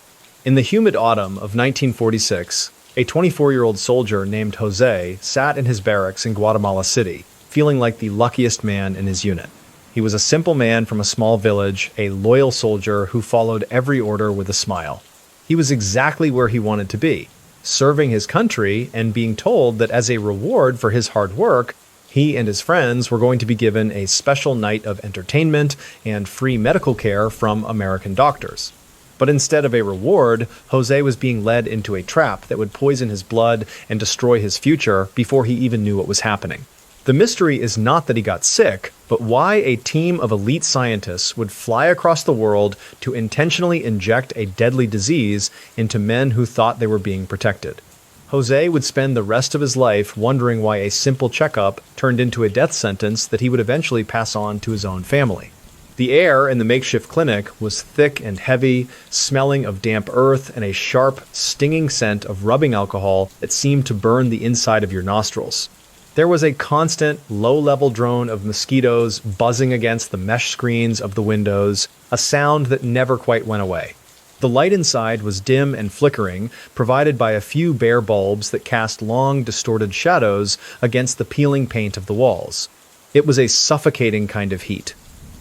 In the humid autumn of 1946, a 24-year-old soldier named Jose sat in his barracks in Guatemala City, feeling like the luckiest man in his unit. He was a simple man from a small village, a loyal soldier who followed every order with a smile. He was exactly where he wanted to be, serving his country and being told that as a reward for his hard work, he and his friends were going to be given a special night of entertainment and free medical care from American doctors. But instead of a reward, Jose was being led into a trap that would poison his blood and destroy his future before he even knew what was happening. The mystery is not that he got sick, but why a team of elite scientists would fly across the world to intentionally inject a deadly disease into men who thought they were being protected. Jose would spend the rest of his life wondering why a simple checkup turned into a death sentence that he would eventually pass on to his own family. The air in the makeshift clinic was thick and heavy, smelling of damp earth and a sharp, stinging scent of rubbing alcohol that seemed to burn the inside of your nostrils. There was a constant, low-level drone of mosquitoes buzzing against the mesh screens of the windows, a sound that never quite went away. The light inside was dim and flickering, provided by a few bare bulbs that cast long, distorted shadows against the peeling paint of the walls. It was a suffocating kind of heat.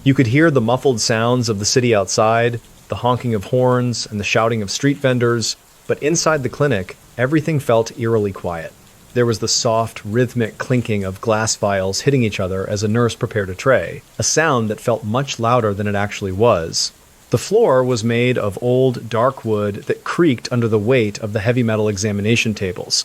You could hear the muffled sounds of the city outside, the honking of horns and the shouting of street vendors, but inside the clinic, everything felt eerily quiet. There was the soft, rhythmic clinking of glass vials hitting each other as a nurse prepared a tray, a sound that felt much louder than it actually was. The floor was made of old, dark wood that creaked under the weight of the heavy metal examination tables.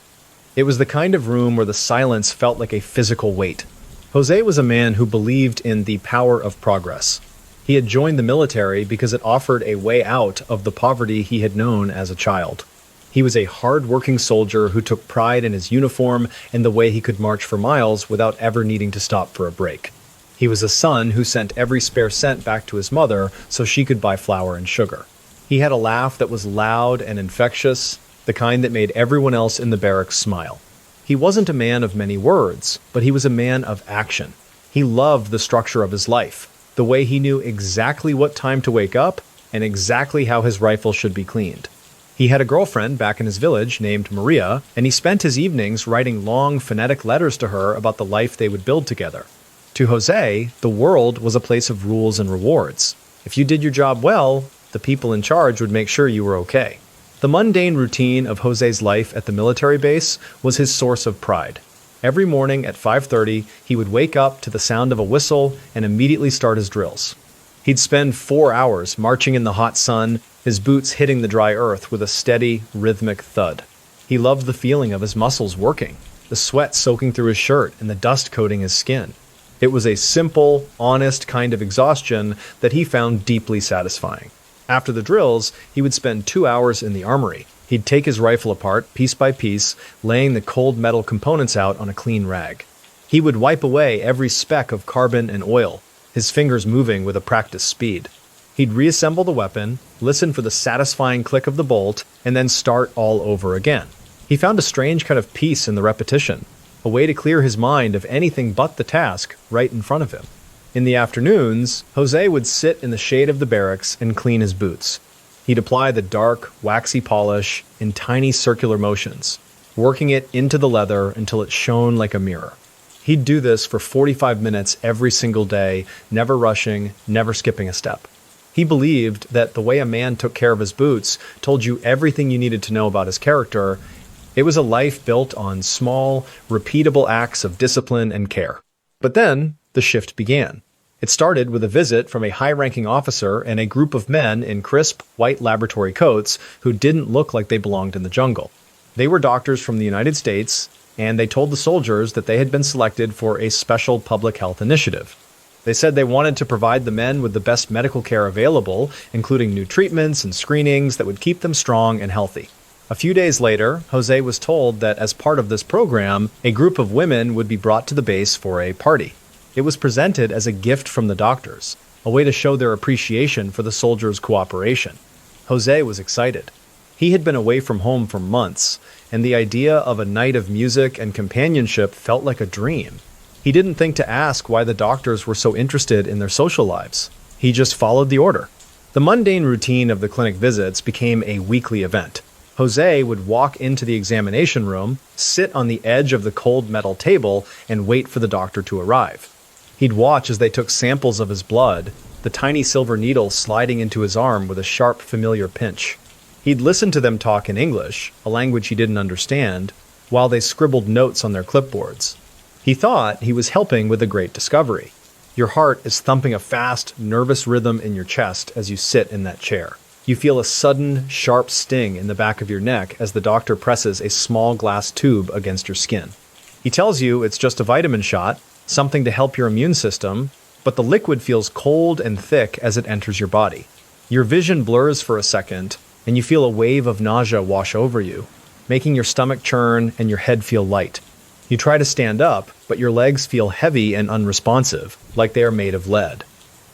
It was the kind of room where the silence felt like a physical weight. Jose was a man who believed in the power of progress. He had joined the military because it offered a way out of the poverty he had known as a child. He was a hard-working soldier who took pride in his uniform and the way he could march for miles without ever needing to stop for a break. He was a son who sent every spare cent back to his mother so she could buy flour and sugar. He had a laugh that was loud and infectious, the kind that made everyone else in the barracks smile. He wasn't a man of many words, but he was a man of action. He loved the structure of his life, the way he knew exactly what time to wake up and exactly how his rifle should be cleaned. He had a girlfriend back in his village named Maria, and he spent his evenings writing long, phonetic letters to her about the life they would build together. To Jose, the world was a place of rules and rewards. If you did your job well, the people in charge would make sure you were okay. The mundane routine of Jose's life at the military base was his source of pride. Every morning at 5:30, he would wake up to the sound of a whistle and immediately start his drills. He'd spend 4 hours marching in the hot sun, his boots hitting the dry earth with a steady, rhythmic thud. He loved the feeling of his muscles working, the sweat soaking through his shirt and the dust coating his skin. It was a simple, honest kind of exhaustion that he found deeply satisfying. After the drills, he would spend 2 hours in the armory. He'd take his rifle apart, piece by piece, laying the cold metal components out on a clean rag. He would wipe away every speck of carbon and oil, his fingers moving with a practiced speed. He'd reassemble the weapon, listen for the satisfying click of the bolt, and then start all over again. He found a strange kind of peace in the repetition, a way to clear his mind of anything but the task right in front of him. In the afternoons, Jose would sit in the shade of the barracks and clean his boots. He'd apply the dark, waxy polish in tiny circular motions, working it into the leather until it shone like a mirror. He'd do this for 45 minutes every single day, never rushing, never skipping a step. He believed that the way a man took care of his boots told you everything you needed to know about his character. It was a life built on small, repeatable acts of discipline and care. But then, the shift began. It started with a visit from a high-ranking officer and a group of men in crisp, white laboratory coats who didn't look like they belonged in the jungle. They were doctors from the United States, and they told the soldiers that they had been selected for a special public health initiative. They said they wanted to provide the men with the best medical care available, including new treatments and screenings that would keep them strong and healthy. A few days later, Jose was told that as part of this program, a group of women would be brought to the base for a party. It was presented as a gift from the doctors, a way to show their appreciation for the soldiers' cooperation. Jose was excited. He had been away from home for months, and the idea of a night of music and companionship felt like a dream. He didn't think to ask why the doctors were so interested in their social lives. He just followed the order. The mundane routine of the clinic visits became a weekly event. Jose would walk into the examination room, sit on the edge of the cold metal table, and wait for the doctor to arrive. He'd watch as they took samples of his blood, the tiny silver needle sliding into his arm with a sharp, familiar pinch. He'd listen to them talk in English, a language he didn't understand, while they scribbled notes on their clipboards. He thought he was helping with a great discovery. Your heart is thumping a fast, nervous rhythm in your chest as you sit in that chair. You feel a sudden, sharp sting in the back of your neck as the doctor presses a small glass tube against your skin. He tells you it's just a vitamin shot, something to help your immune system, but the liquid feels cold and thick as it enters your body. Your vision blurs for a second, and you feel a wave of nausea wash over you, making your stomach churn and your head feel light. You try to stand up, but your legs feel heavy and unresponsive, like they are made of lead.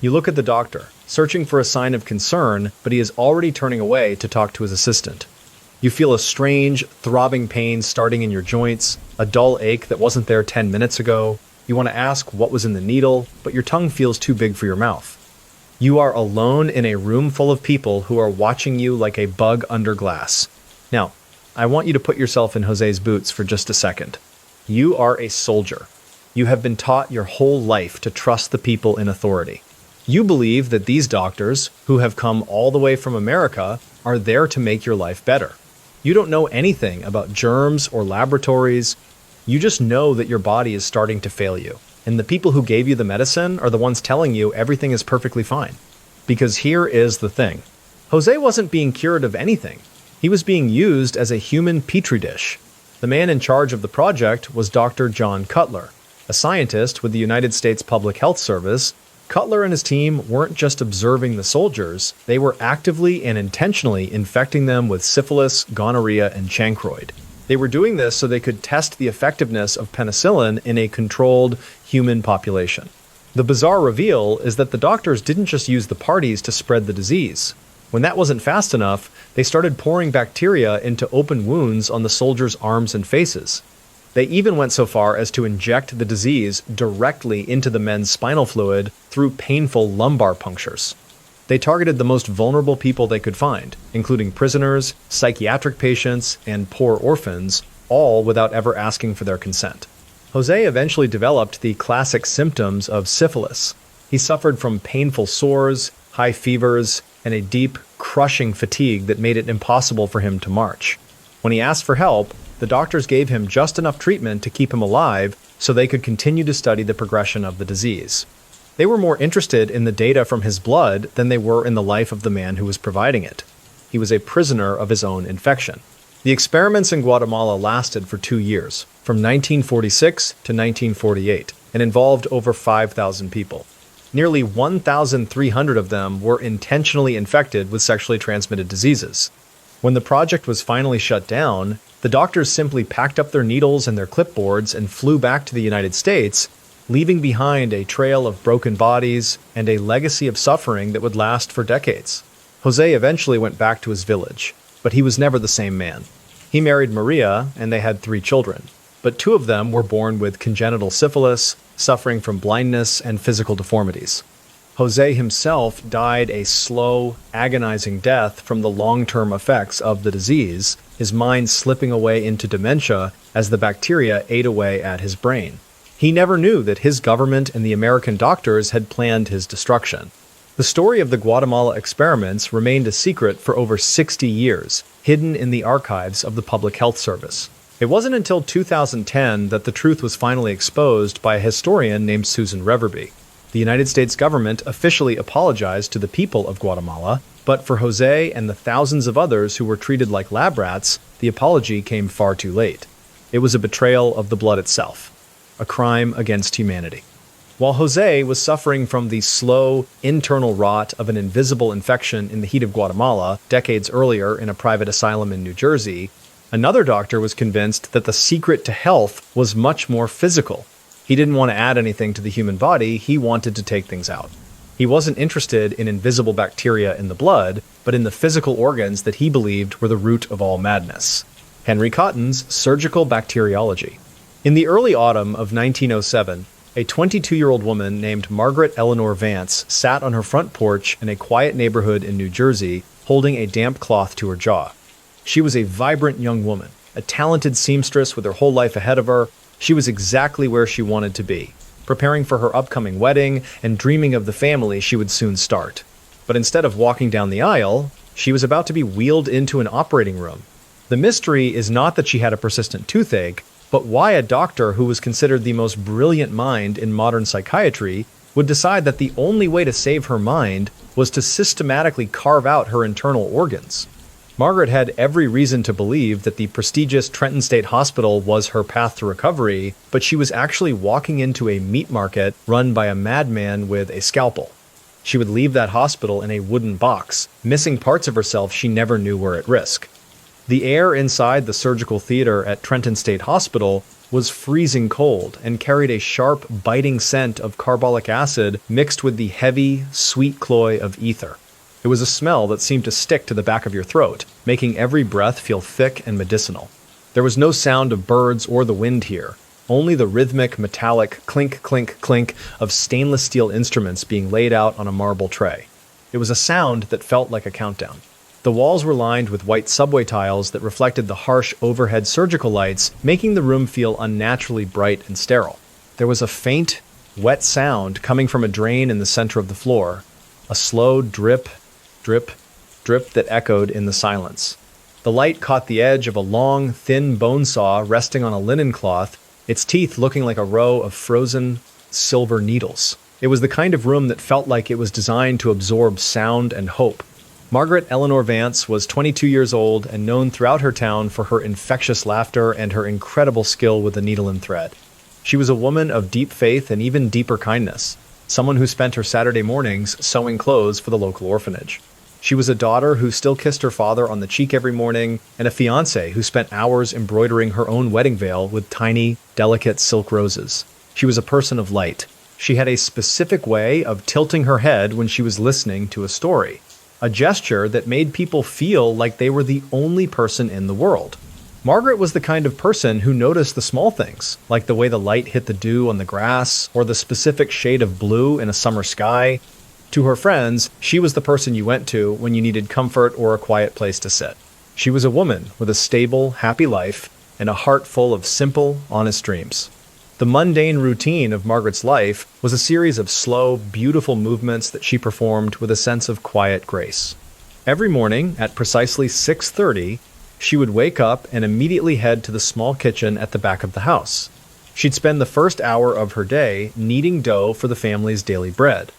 You look at the doctor, searching for a sign of concern, but he is already turning away to talk to his assistant. You feel a strange, throbbing pain starting in your joints, a dull ache that wasn't there 10 minutes ago. You want to ask what was in the needle, but your tongue feels too big for your mouth. You are alone in a room full of people who are watching you like a bug under glass. Now, I want you to put yourself in Jose's boots for just a second. You are a soldier. You have been taught your whole life to trust the people in authority. You believe that these doctors, who have come all the way from America, are there to make your life better. You don't know anything about germs or laboratories. You just know that your body is starting to fail you, and the people who gave you the medicine are the ones telling you everything is perfectly fine. Because here is the thing. Jose wasn't being cured of anything. He was being used as a human petri dish. The man in charge of the project was Dr. John Cutler, a scientist with the United States Public Health Service. Cutler and his team weren't just observing the soldiers, they were actively and intentionally infecting them with syphilis, gonorrhea, and chancroid. They were doing this so they could test the effectiveness of penicillin in a controlled human population. The bizarre reveal is that the doctors didn't just use the parties to spread the disease. When that wasn't fast enough, they started pouring bacteria into open wounds on the soldiers' arms and faces. They even went so far as to inject the disease directly into the men's spinal fluid through painful lumbar punctures. They targeted the most vulnerable people they could find, including prisoners, psychiatric patients, and poor orphans, all without ever asking for their consent. Jose eventually developed the classic symptoms of syphilis. He suffered from painful sores, high fevers, and a deep, crushing fatigue that made it impossible for him to march. When he asked for help, The doctors gave him just enough treatment to keep him alive so they could continue to study the progression of the disease. They were more interested in the data from his blood than they were in the life of the man who was providing it. He was a prisoner of his own infection. The experiments in Guatemala lasted for 2 years, from 1946 to 1948, and involved over 5,000 people. Nearly 1,300 of them were intentionally infected with sexually transmitted diseases. When the project was finally shut down, the doctors simply packed up their needles and their clipboards and flew back to the United States, leaving behind a trail of broken bodies and a legacy of suffering that would last for decades. Jose eventually went back to his village, but he was never the same man. He married Maria, and they had 3 children, but 2 of them were born with congenital syphilis, suffering from blindness and physical deformities. Jose himself died a slow, agonizing death from the long-term effects of the disease, his mind slipping away into dementia as the bacteria ate away at his brain. He never knew that his government and the American doctors had planned his destruction. The story of the Guatemala experiments remained a secret for over 60 years, hidden in the archives of the Public Health Service. It wasn't until 2010 that the truth was finally exposed by a historian named Susan Reverby. The United States government officially apologized to the people of Guatemala, but for Jose and the thousands of others who were treated like lab rats, the apology came far too late. It was a betrayal of the blood itself, a crime against humanity. While Jose was suffering from the slow, internal rot of an invisible infection in the heat of Guatemala decades earlier in a private asylum in New Jersey, another doctor was convinced that the secret to health was much more physical. He didn't want to add anything to the human body, he wanted to take things out. He wasn't interested in invisible bacteria in the blood, but in the physical organs that he believed were the root of all madness. Henry Cotton's Surgical Bacteriology. In the early autumn of 1907, a 22-year-old woman named Margaret Eleanor Vance sat on her front porch in a quiet neighborhood in New Jersey, holding a damp cloth to her jaw. She was a vibrant young woman, a talented seamstress with her whole life ahead of her. She was exactly where she wanted to be, preparing for her upcoming wedding and dreaming of the family she would soon start. But instead of walking down the aisle, she was about to be wheeled into an operating room. The mystery is not that she had a persistent toothache, but why a doctor who was considered the most brilliant mind in modern psychiatry would decide that the only way to save her mind was to systematically carve out her internal organs. Margaret had every reason to believe that the prestigious Trenton State Hospital was her path to recovery, but she was actually walking into a meat market run by a madman with a scalpel. She would leave that hospital in a wooden box, missing parts of herself she never knew were at risk. The air inside the surgical theater at Trenton State Hospital was freezing cold and carried a sharp, biting scent of carbolic acid mixed with the heavy, sweet cloy of ether. It was a smell that seemed to stick to the back of your throat, making every breath feel thick and medicinal. There was no sound of birds or the wind here, only the rhythmic, metallic clink, clink, clink of stainless steel instruments being laid out on a marble tray. It was a sound that felt like a countdown. The walls were lined with white subway tiles that reflected the harsh overhead surgical lights, making the room feel unnaturally bright and sterile. There was a faint, wet sound coming from a drain in the center of the floor, a slow drip, drip, drip that echoed in the silence. The light caught the edge of a long, thin bone saw resting on a linen cloth, its teeth looking like a row of frozen silver needles. It was the kind of room that felt like it was designed to absorb sound and hope. Margaret Eleanor Vance was 22 years old and known throughout her town for her infectious laughter and her incredible skill with the needle and thread. She was a woman of deep faith and even deeper kindness, someone who spent her Saturday mornings sewing clothes for the local orphanage. She was a daughter who still kissed her father on the cheek every morning, and a fiancé who spent hours embroidering her own wedding veil with tiny, delicate silk roses. She was a person of light. She had a specific way of tilting her head when she was listening to a story, a gesture that made people feel like they were the only person in the world. Margaret was the kind of person who noticed the small things, like the way the light hit the dew on the grass, or the specific shade of blue in a summer sky. To her friends, she was the person you went to when you needed comfort or a quiet place to sit. She was a woman with a stable, happy life, and a heart full of simple, honest dreams. The mundane routine of Margaret's life was a series of slow, beautiful movements that she performed with a sense of quiet grace. Every morning, at precisely 6:30, she would wake up and immediately head to the small kitchen at the back of the house. She'd spend the first hour of her day kneading dough for the family's daily bread.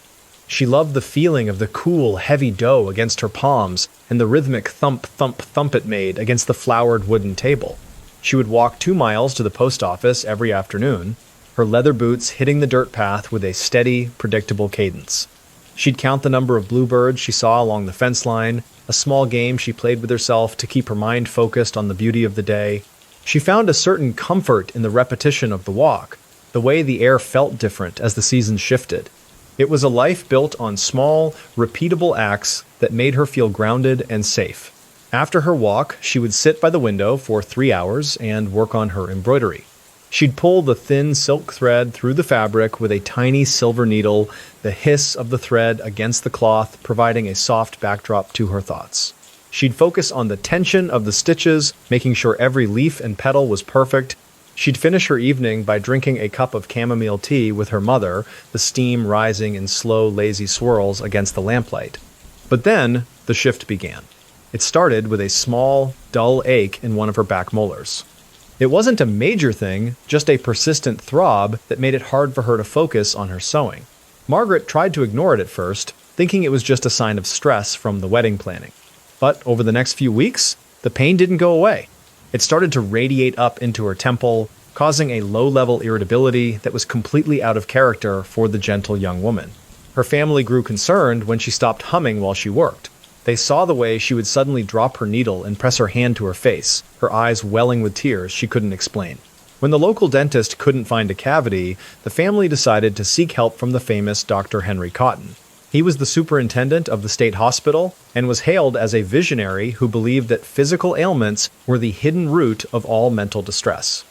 She loved the feeling of the cool, heavy dough against her palms and the rhythmic thump, thump, thump it made against the floured wooden table. She would walk 2 miles to the post office every afternoon, her leather boots hitting the dirt path with a steady, predictable cadence. She'd count the number of bluebirds she saw along the fence line, a small game she played with herself to keep her mind focused on the beauty of the day. She found a certain comfort in the repetition of the walk, the way the air felt different as the seasons shifted. It was a life built on small, repeatable acts that made her feel grounded and safe. After her walk, she would sit by the window for 3 hours and work on her embroidery. She'd pull the thin silk thread through the fabric with a tiny silver needle, the hiss of the thread against the cloth providing a soft backdrop to her thoughts. She'd focus on the tension of the stitches, making sure every leaf and petal was perfect. She'd finish her evening by drinking a cup of chamomile tea with her mother, the steam rising in slow, lazy swirls against the lamplight. But then, the shift began. It started with a small, dull ache in one of her back molars. It wasn't a major thing, just a persistent throb that made it hard for her to focus on her sewing. Margaret tried to ignore it at first, thinking it was just a sign of stress from the wedding planning. But over the next few weeks, the pain didn't go away. It started to radiate up into her temple, causing a low-level irritability that was completely out of character for the gentle young woman. Her family grew concerned when she stopped humming while she worked. They saw the way she would suddenly drop her needle and press her hand to her face, her eyes welling with tears she couldn't explain. When the local dentist couldn't find a cavity, the family decided to seek help from the famous Dr. Henry Cotton. He was the superintendent of the state hospital and was hailed as a visionary who believed that physical ailments were the hidden root of all mental distress.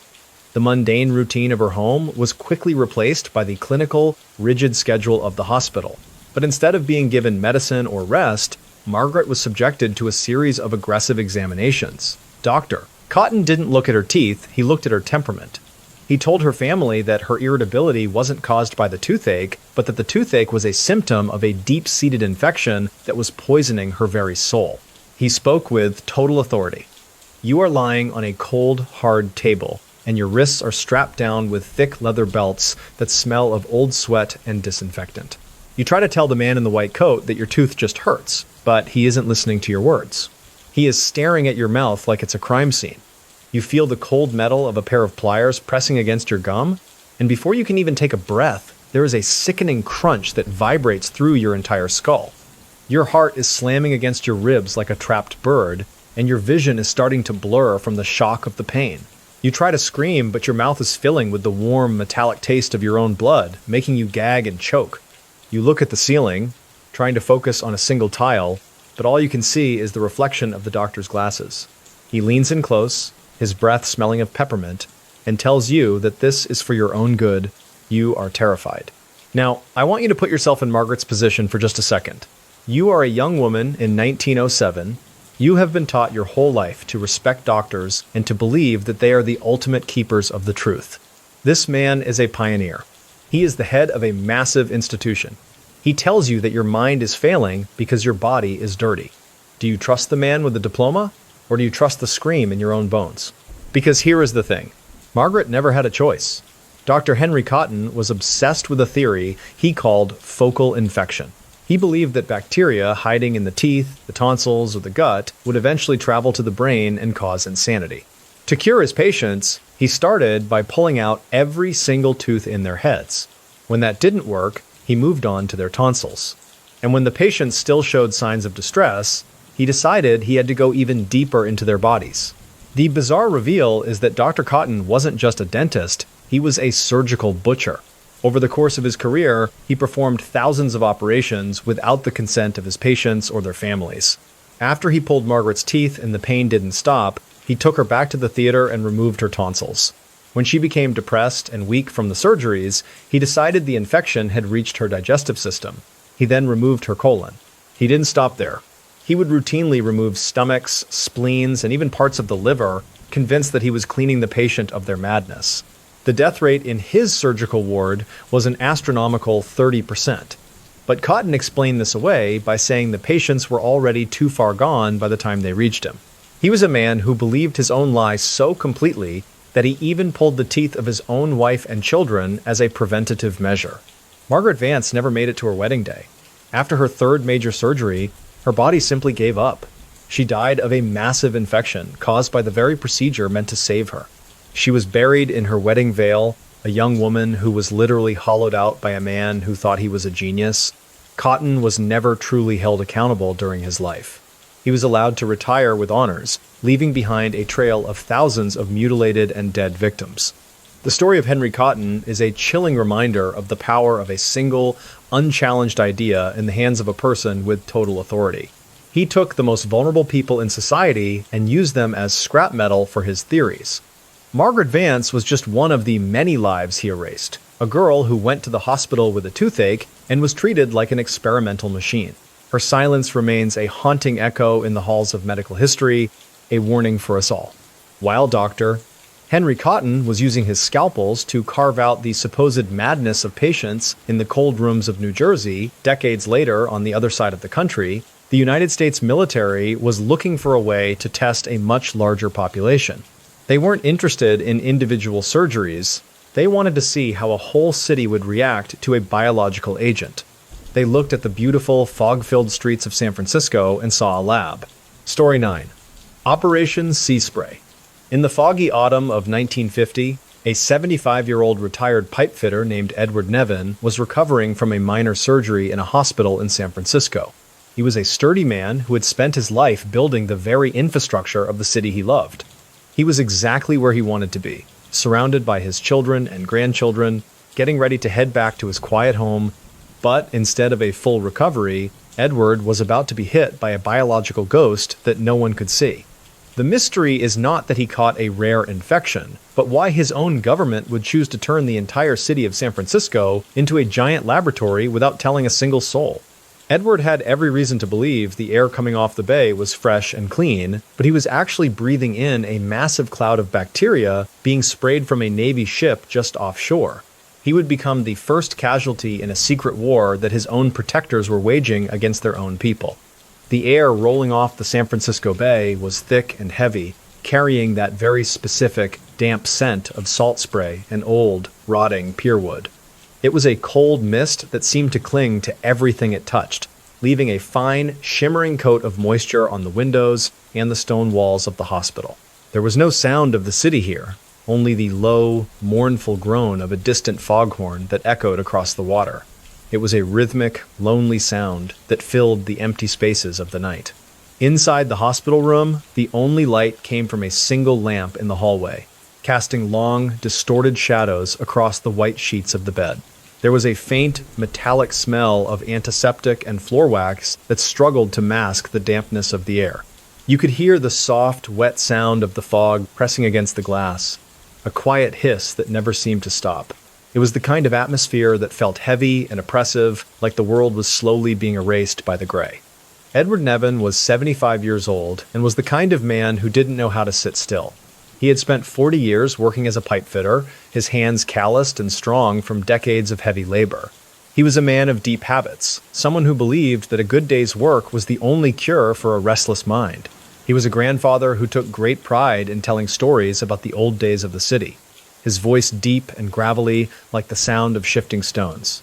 The mundane routine of her home was quickly replaced by the clinical, rigid schedule of the hospital. But instead of being given medicine or rest, Margaret was subjected to a series of aggressive examinations. Dr. Cotton didn't look at her teeth, he looked at her temperament. He told her family that her irritability wasn't caused by the toothache, but that the toothache was a symptom of a deep-seated infection that was poisoning her very soul. He spoke with total authority. "You are lying on a cold, hard table, and your wrists are strapped down with thick leather belts that smell of old sweat and disinfectant. You try to tell the man in the white coat that your tooth just hurts, but he isn't listening to your words. He is staring at your mouth like it's a crime scene. You feel the cold metal of a pair of pliers pressing against your gum, and before you can even take a breath, there is a sickening crunch that vibrates through your entire skull. Your heart is slamming against your ribs like a trapped bird, and your vision is starting to blur from the shock of the pain. You try to scream, but your mouth is filling with the warm, metallic taste of your own blood, making you gag and choke. You look at the ceiling, trying to focus on a single tile, but all you can see is the reflection of the doctor's glasses. He leans in close, his breath smelling of peppermint, and tells you that this is for your own good. You are terrified. Now, I want you to put yourself in Margaret's position for just a second. You are a young woman in 1907. You have been taught your whole life to respect doctors and to believe that they are the ultimate keepers of the truth. This man is a pioneer. He is the head of a massive institution. He tells you that your mind is failing because your body is dirty. Do you trust the man with the diploma, or do you trust the scream in your own bones? Because here is the thing. Margaret never had a choice. Dr. Henry Cotton was obsessed with a theory he called focal infection. He believed that bacteria hiding in the teeth, the tonsils, or the gut would eventually travel to the brain and cause insanity. To cure his patients, he started by pulling out every single tooth in their heads. When that didn't work, he moved on to their tonsils. And when the patients still showed signs of distress, he decided he had to go even deeper into their bodies. The bizarre reveal is that Dr. Cotton wasn't just a dentist, he was a surgical butcher. Over the course of his career, he performed thousands of operations without the consent of his patients or their families. After he pulled Margaret's teeth and the pain didn't stop, he took her back to the theater and removed her tonsils. When she became depressed and weak from the surgeries, he decided the infection had reached her digestive system. He then removed her colon. He didn't stop there. He would routinely remove stomachs, spleens, and even parts of the liver, convinced that he was cleaning the patient of their madness. The death rate in his surgical ward was an astronomical 30%. But Cotton explained this away by saying the patients were already too far gone by the time they reached him. He was a man who believed his own lie so completely that he even pulled the teeth of his own wife and children as a preventative measure. Margaret Vance never made it to her wedding day. After her third major surgery, her body simply gave up. She died of a massive infection caused by the very procedure meant to save her. She was buried in her wedding veil, a young woman who was literally hollowed out by a man who thought he was a genius. Cotton was never truly held accountable during his life. He was allowed to retire with honors, leaving behind a trail of thousands of mutilated and dead victims. The story of Henry Cotton is a chilling reminder of the power of a single, unchallenged idea in the hands of a person with total authority. He took the most vulnerable people in society and used them as scrap metal for his theories. Margaret Vance was just one of the many lives he erased, a girl who went to the hospital with a toothache and was treated like an experimental machine. Her silence remains a haunting echo in the halls of medical history, a warning for us all. While Dr. Henry Cotton was using his scalpels to carve out the supposed madness of patients in the cold rooms of New Jersey, decades later on the other side of the country, the United States military was looking for a way to test a much larger population. They weren't interested in individual surgeries. They wanted to see how a whole city would react to a biological agent. They looked at the beautiful, fog-filled streets of San Francisco and saw a lab. Story 9. Operation Sea Spray. In the foggy autumn of 1950, a 75-year-old retired pipefitter named Edward Nevin was recovering from a minor surgery in a hospital in San Francisco. He was a sturdy man who had spent his life building the very infrastructure of the city he loved. He was exactly where he wanted to be, surrounded by his children and grandchildren, getting ready to head back to his quiet home. But instead of a full recovery, Edward was about to be hit by a biological ghost that no one could see. The mystery is not that he caught a rare infection, but why his own government would choose to turn the entire city of San Francisco into a giant laboratory without telling a single soul. Edward had every reason to believe the air coming off the bay was fresh and clean, but he was actually breathing in a massive cloud of bacteria being sprayed from a Navy ship just offshore. He would become the first casualty in a secret war that his own protectors were waging against their own people. The air rolling off the San Francisco Bay was thick and heavy, carrying that very specific, damp scent of salt spray and old, rotting pier wood. It was a cold mist that seemed to cling to everything it touched, leaving a fine, shimmering coat of moisture on the windows and the stone walls of the hospital. There was no sound of the city here, only the low, mournful groan of a distant foghorn that echoed across the water. It was a rhythmic, lonely sound that filled the empty spaces of the night. Inside the hospital room, the only light came from a single lamp in the hallway, casting long, distorted shadows across the white sheets of the bed. There was a faint, metallic smell of antiseptic and floor wax that struggled to mask the dampness of the air. You could hear the soft, wet sound of the fog pressing against the glass, a quiet hiss that never seemed to stop. It was the kind of atmosphere that felt heavy and oppressive, like the world was slowly being erased by the gray. Edward Nevin was 75 years old and was the kind of man who didn't know how to sit still. He had spent 40 years working as a pipe fitter, his hands calloused and strong from decades of heavy labor. He was a man of deep habits, someone who believed that a good day's work was the only cure for a restless mind. He was a grandfather who took great pride in telling stories about the old days of the city, his voice deep and gravelly like the sound of shifting stones.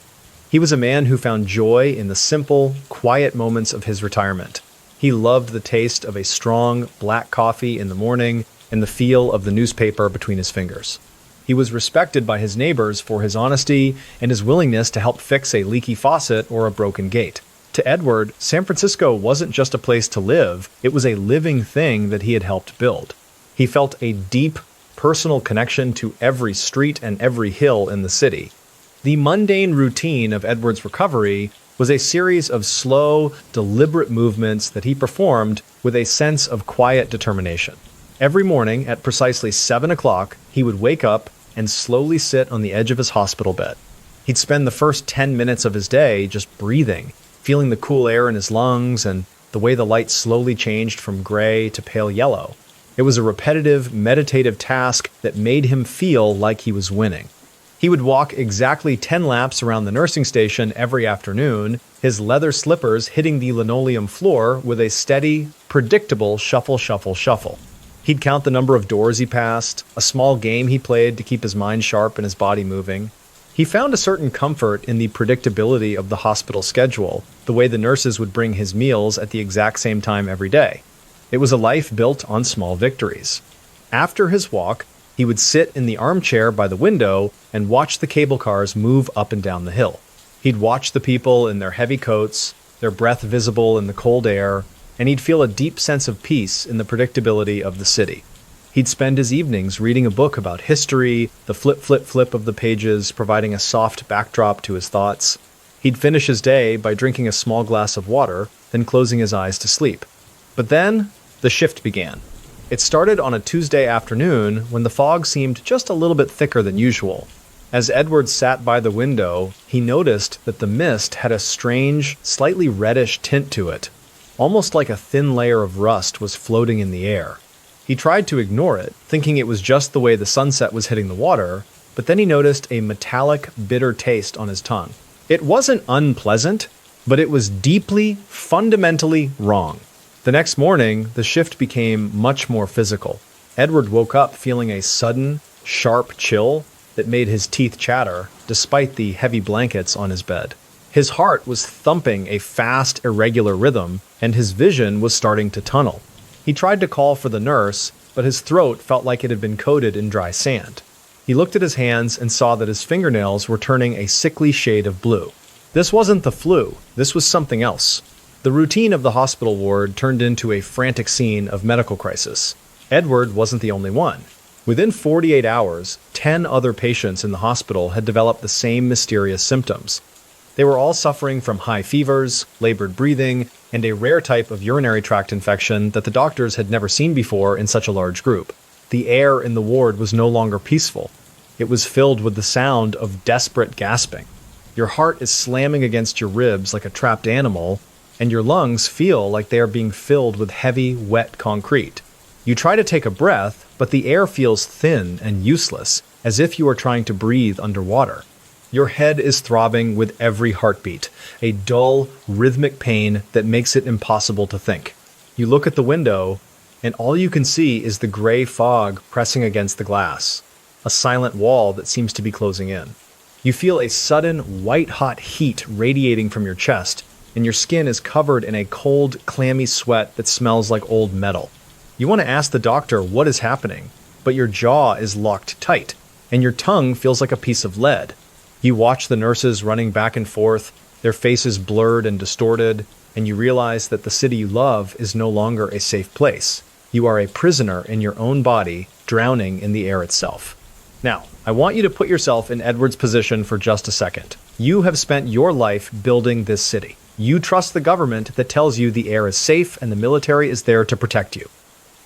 He was a man who found joy in the simple, quiet moments of his retirement. He loved the taste of a strong, black coffee in the morning and the feel of the newspaper between his fingers. He was respected by his neighbors for his honesty and his willingness to help fix a leaky faucet or a broken gate. To Edward, San Francisco wasn't just a place to live, it was a living thing that he had helped build. He felt a deep, personal connection to every street and every hill in the city. The mundane routine of Edward's recovery was a series of slow, deliberate movements that he performed with a sense of quiet determination. Every morning at precisely 7 o'clock, he would wake up and slowly sit on the edge of his hospital bed. He'd spend the first 10 minutes of his day just breathing, feeling the cool air in his lungs and the way the light slowly changed from gray to pale yellow. It was a repetitive, meditative task that made him feel like he was winning. He would walk exactly 10 laps around the nursing station every afternoon, his leather slippers hitting the linoleum floor with a steady, predictable shuffle, shuffle, shuffle. He'd count the number of doors he passed, a small game he played to keep his mind sharp and his body moving. He found a certain comfort in the predictability of the hospital schedule, the way the nurses would bring his meals at the exact same time every day. It was a life built on small victories. After his walk, he would sit in the armchair by the window and watch the cable cars move up and down the hill. He'd watch the people in their heavy coats, their breath visible in the cold air, and he'd feel a deep sense of peace in the predictability of the city. He'd spend his evenings reading a book about history, the flip, flip, flip of the pages providing a soft backdrop to his thoughts. He'd finish his day by drinking a small glass of water, then closing his eyes to sleep. But then, the shift began. It started on a Tuesday afternoon when the fog seemed just a little bit thicker than usual. As Edward sat by the window, he noticed that the mist had a strange, slightly reddish tint to it, almost like a thin layer of rust was floating in the air. He tried to ignore it, thinking it was just the way the sunset was hitting the water, but then he noticed a metallic, bitter taste on his tongue. It wasn't unpleasant, but it was deeply, fundamentally wrong. The next morning, the shift became much more physical. Edward woke up feeling a sudden, sharp chill that made his teeth chatter, despite the heavy blankets on his bed. His heart was thumping a fast, irregular rhythm, and his vision was starting to tunnel. He tried to call for the nurse, but his throat felt like it had been coated in dry sand. He looked at his hands and saw that his fingernails were turning a sickly shade of blue. This wasn't the flu, this was something else. The routine of the hospital ward turned into a frantic scene of medical crisis. Edward wasn't the only one. Within 48 hours, 10 other patients in the hospital had developed the same mysterious symptoms. They were all suffering from high fevers, labored breathing, and a rare type of urinary tract infection that the doctors had never seen before in such a large group. The air in the ward was no longer peaceful. It was filled with the sound of desperate gasping. Your heart is slamming against your ribs like a trapped animal, and your lungs feel like they are being filled with heavy, wet concrete. You try to take a breath, but the air feels thin and useless, as if you are trying to breathe underwater. Your head is throbbing with every heartbeat, a dull, rhythmic pain that makes it impossible to think. You look at the window, and all you can see is the gray fog pressing against the glass, a silent wall that seems to be closing in. You feel a sudden, white-hot heat radiating from your chest, and your skin is covered in a cold, clammy sweat that smells like old metal. You want to ask the doctor what is happening, but your jaw is locked tight, and your tongue feels like a piece of lead. You watch the nurses running back and forth, their faces blurred and distorted, and you realize that the city you love is no longer a safe place. You are a prisoner in your own body, drowning in the air itself. Now, I want you to put yourself in Edward's position for just a second. You have spent your life building this city. You trust the government that tells you the air is safe and the military is there to protect you.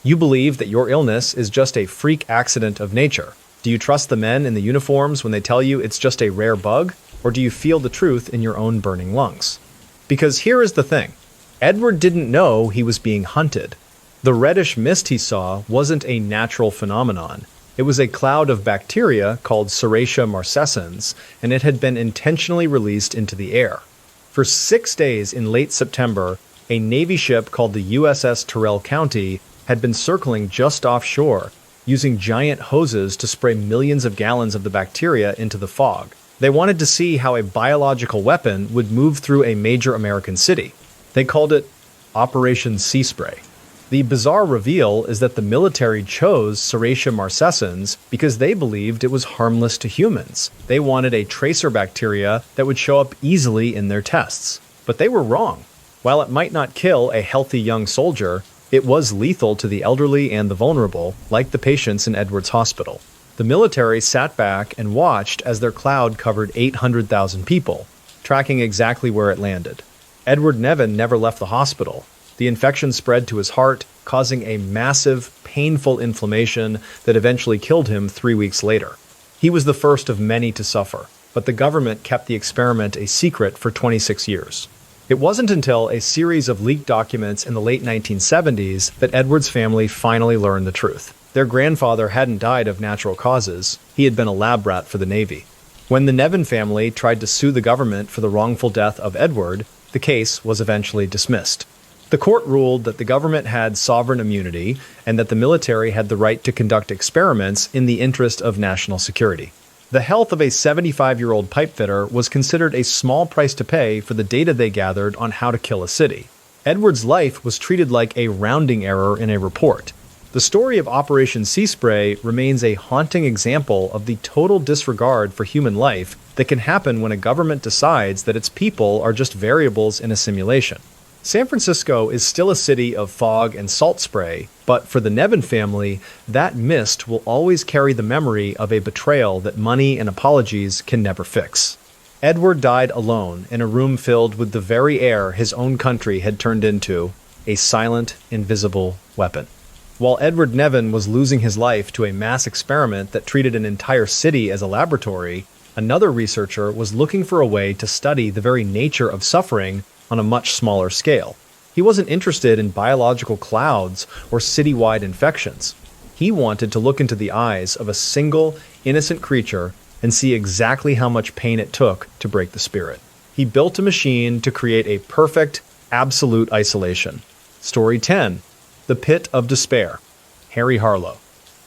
You believe that your illness is just a freak accident of nature. Do you trust the men in the uniforms when they tell you it's just a rare bug, or do you feel the truth in your own burning lungs? Because here is the thing. Edward didn't know he was being hunted. The reddish mist he saw wasn't a natural phenomenon. It was a cloud of bacteria called Serratia marcescens, and it had been intentionally released into the air. For 6 days in late September, a Navy ship called the USS Terrell County had been circling just offshore, using giant hoses to spray millions of gallons of the bacteria into the fog. They wanted to see how a biological weapon would move through a major American city. They called it Operation Sea Spray. The bizarre reveal is that the military chose Serratia marcescens because they believed it was harmless to humans. They wanted a tracer bacteria that would show up easily in their tests. But they were wrong. While it might not kill a healthy young soldier, it was lethal to the elderly and the vulnerable, like the patients in Edward's hospital. The military sat back and watched as their cloud covered 800,000 people, tracking exactly where it landed. Edward Nevin never left the hospital. The infection spread to his heart, causing a massive, painful inflammation that eventually killed him 3 weeks later. He was the first of many to suffer, but the government kept the experiment a secret for 26 years. It wasn't until a series of leaked documents in the late 1970s that Edward's family finally learned the truth. Their grandfather hadn't died of natural causes. He had been a lab rat for the Navy. When the Nevin family tried to sue the government for the wrongful death of Edward, the case was eventually dismissed. The court ruled that the government had sovereign immunity and that the military had the right to conduct experiments in the interest of national security. The health of a 75-year-old pipefitter was considered a small price to pay for the data they gathered on how to kill a city. Edward's life was treated like a rounding error in a report. The story of Operation Sea Spray remains a haunting example of the total disregard for human life that can happen when a government decides that its people are just variables in a simulation. San Francisco is still a city of fog and salt spray, but for the Nevin family, that mist will always carry the memory of a betrayal that money and apologies can never fix. Edward died alone in a room filled with the very air his own country had turned into, a silent, invisible weapon. While Edward Nevin was losing his life to a mass experiment that treated an entire city as a laboratory, another researcher was looking for a way to study the very nature of suffering on a much smaller scale. He wasn't interested in biological clouds or citywide infections. He wanted to look into the eyes of a single, innocent creature and see exactly how much pain it took to break the spirit. He built a machine to create a perfect, absolute isolation. Story 10. The Pit of Despair. Harry Harlow.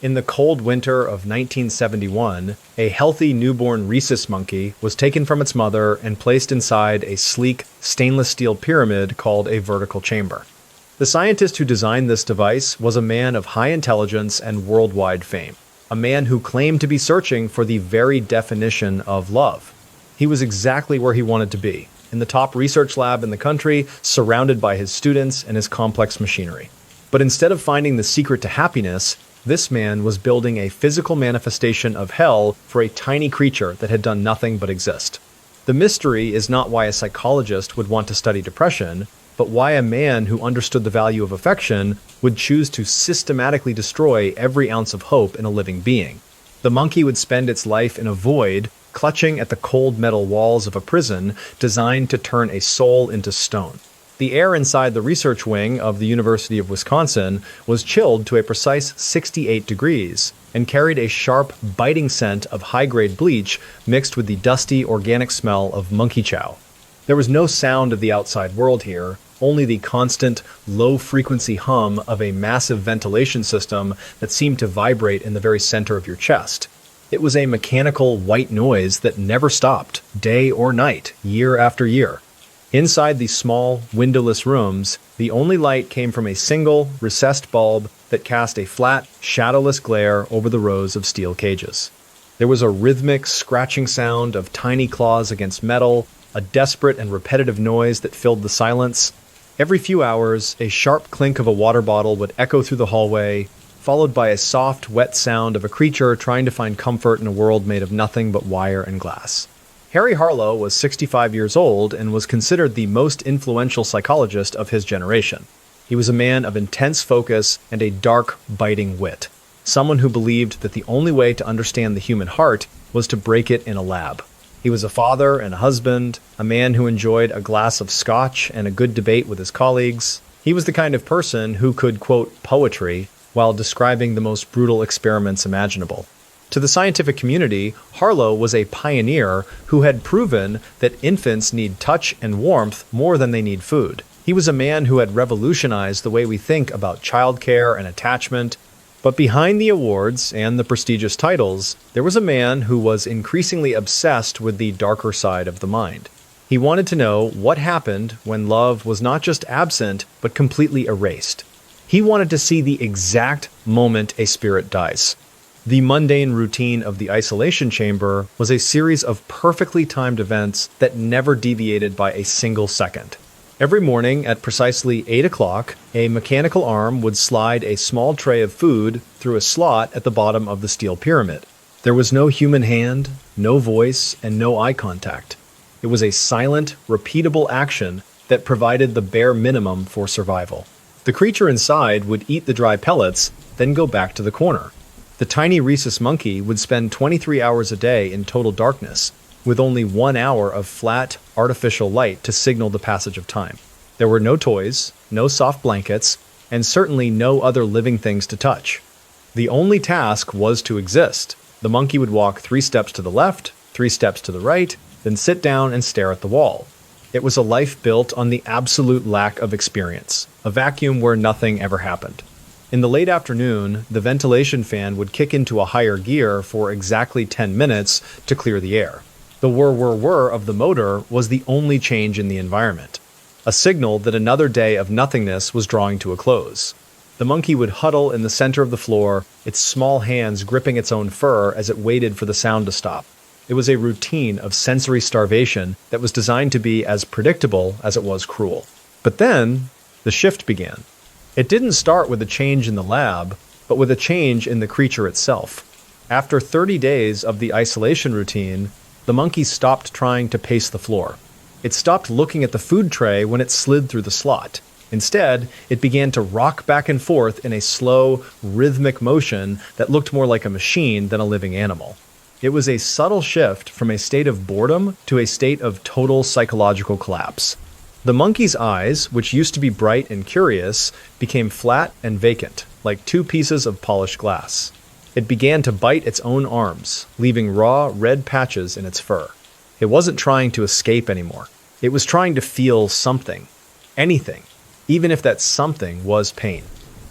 In the cold winter of 1971, a healthy newborn rhesus monkey was taken from its mother and placed inside a sleek stainless steel pyramid called a vertical chamber. The scientist who designed this device was a man of high intelligence and worldwide fame, a man who claimed to be searching for the very definition of love. He was exactly where he wanted to be, in the top research lab in the country, surrounded by his students and his complex machinery. But instead of finding the secret to happiness, this man was building a physical manifestation of hell for a tiny creature that had done nothing but exist. The mystery is not why a psychologist would want to study depression, but why a man who understood the value of affection would choose to systematically destroy every ounce of hope in a living being. The monkey would spend its life in a void, clutching at the cold metal walls of a prison designed to turn a soul into stone. The air inside the research wing of the University of Wisconsin was chilled to a precise 68 degrees and carried a sharp, biting scent of high-grade bleach mixed with the dusty, organic smell of monkey chow. There was no sound of the outside world here, only the constant, low-frequency hum of a massive ventilation system that seemed to vibrate in the very center of your chest. It was a mechanical white noise that never stopped, day or night, year after year. Inside these small, windowless rooms, the only light came from a single, recessed bulb that cast a flat, shadowless glare over the rows of steel cages. There was a rhythmic, scratching sound of tiny claws against metal, a desperate and repetitive noise that filled the silence. Every few hours, a sharp clink of a water bottle would echo through the hallway, followed by a soft, wet sound of a creature trying to find comfort in a world made of nothing but wire and glass. Harry Harlow was 65 years old and was considered the most influential psychologist of his generation. He was a man of intense focus and a dark, biting wit, someone who believed that the only way to understand the human heart was to break it in a lab. He was a father and a husband, a man who enjoyed a glass of scotch and a good debate with his colleagues. He was the kind of person who could quote poetry while describing the most brutal experiments imaginable. To the scientific community, Harlow was a pioneer who had proven that infants need touch and warmth more than they need food. He was a man who had revolutionized the way we think about childcare and attachment. But behind the awards and the prestigious titles, there was a man who was increasingly obsessed with the darker side of the mind. He wanted to know what happened when love was not just absent, but completely erased. He wanted to see the exact moment a spirit dies. The mundane routine of the isolation chamber was a series of perfectly timed events that never deviated by a single second. Every morning at precisely 8 o'clock, a mechanical arm would slide a small tray of food through a slot at the bottom of the steel pyramid. There was no human hand, no voice, and no eye contact. It was a silent, repeatable action that provided the bare minimum for survival. The creature inside would eat the dry pellets, then go back to the corner. The tiny rhesus monkey would spend 23 hours a day in total darkness, with only 1 hour of flat, artificial light to signal the passage of time. There were no toys, no soft blankets, and certainly no other living things to touch. The only task was to exist. The monkey would walk 3 steps to the left, 3 steps to the right, then sit down and stare at the wall. It was a life built on the absolute lack of experience, a vacuum where nothing ever happened. In the late afternoon, the ventilation fan would kick into a higher gear for exactly 10 minutes to clear the air. The whir-whir-whir of the motor was the only change in the environment, a signal that another day of nothingness was drawing to a close. The monkey would huddle in the center of the floor, its small hands gripping its own fur as it waited for the sound to stop. It was a routine of sensory starvation that was designed to be as predictable as it was cruel. But then, the shift began. It didn't start with a change in the lab, but with a change in the creature itself. After 30 days of the isolation routine, the monkey stopped trying to pace the floor. It stopped looking at the food tray when it slid through the slot. Instead, it began to rock back and forth in a slow, rhythmic motion that looked more like a machine than a living animal. It was a subtle shift from a state of boredom to a state of total psychological collapse. The monkey's eyes, which used to be bright and curious, became flat and vacant, like 2 pieces of polished glass. It began to bite its own arms, leaving raw, red patches in its fur. It wasn't trying to escape anymore. It was trying to feel something. Anything. Even if that something was pain.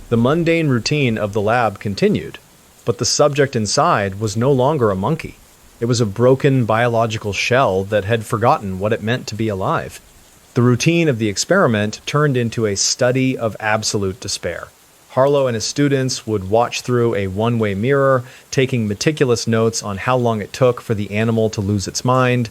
The mundane routine of the lab continued, but the subject inside was no longer a monkey. It was a broken biological shell that had forgotten what it meant to be alive. The routine of the experiment turned into a study of absolute despair. Harlow and his students would watch through a one-way mirror, taking meticulous notes on how long it took for the animal to lose its mind.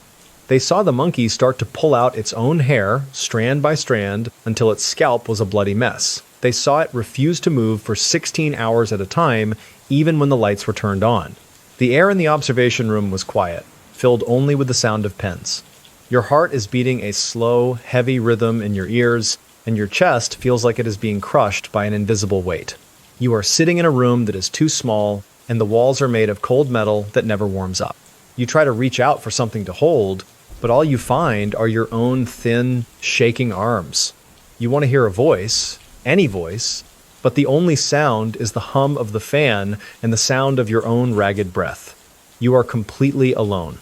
They saw the monkey start to pull out its own hair, strand by strand, until its scalp was a bloody mess. They saw it refuse to move for 16 hours at a time, even when the lights were turned on. The air in the observation room was quiet, filled only with the sound of pens. Your heart is beating a slow, heavy rhythm in your ears, and your chest feels like it is being crushed by an invisible weight. You are sitting in a room that is too small, and the walls are made of cold metal that never warms up. You try to reach out for something to hold, but all you find are your own thin, shaking arms. You want to hear a voice, any voice, but the only sound is the hum of the fan and the sound of your own ragged breath. You are completely alone.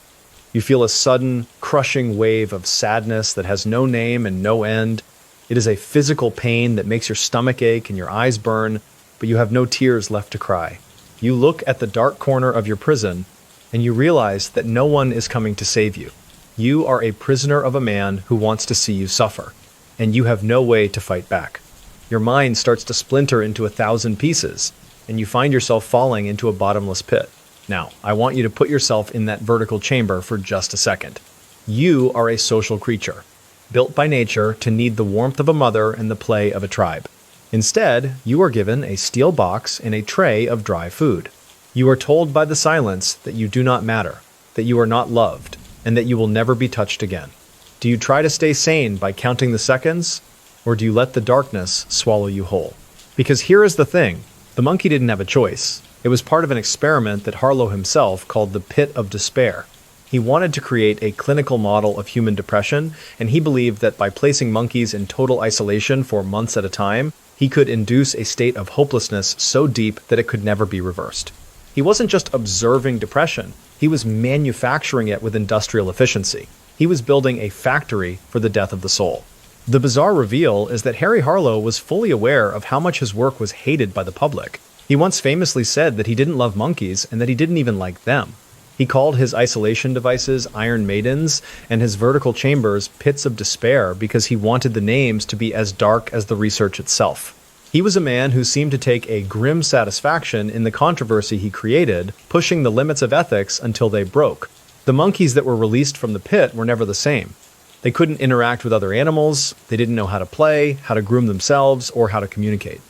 You feel a sudden, crushing wave of sadness that has no name and no end. It is a physical pain that makes your stomach ache and your eyes burn, but you have no tears left to cry. You look at the dark corner of your prison, and you realize that no one is coming to save you. You are a prisoner of a man who wants to see you suffer, and you have no way to fight back. Your mind starts to splinter into 1,000 pieces, and you find yourself falling into a bottomless pit. Now, I want you to put yourself in that vertical chamber for just a second. You are a social creature, built by nature to need the warmth of a mother and the play of a tribe. Instead, you are given a steel box and a tray of dry food. You are told by the silence that you do not matter, that you are not loved, and that you will never be touched again. Do you try to stay sane by counting the seconds, or do you let the darkness swallow you whole? Because here is the thing, the monkey didn't have a choice. It was part of an experiment that Harlow himself called the Pit of Despair. He wanted to create a clinical model of human depression, and he believed that by placing monkeys in total isolation for months at a time, he could induce a state of hopelessness so deep that it could never be reversed. He wasn't just observing depression, he was manufacturing it with industrial efficiency. He was building a factory for the death of the soul. The bizarre reveal is that Harry Harlow was fully aware of how much his work was hated by the public. He once famously said that he didn't love monkeys and that he didn't even like them. He called his isolation devices Iron Maidens and his vertical chambers Pits of Despair because he wanted the names to be as dark as the research itself. He was a man who seemed to take a grim satisfaction in the controversy he created, pushing the limits of ethics until they broke. The monkeys that were released from the pit were never the same. They couldn't interact with other animals, they didn't know how to play, how to groom themselves, or how to communicate.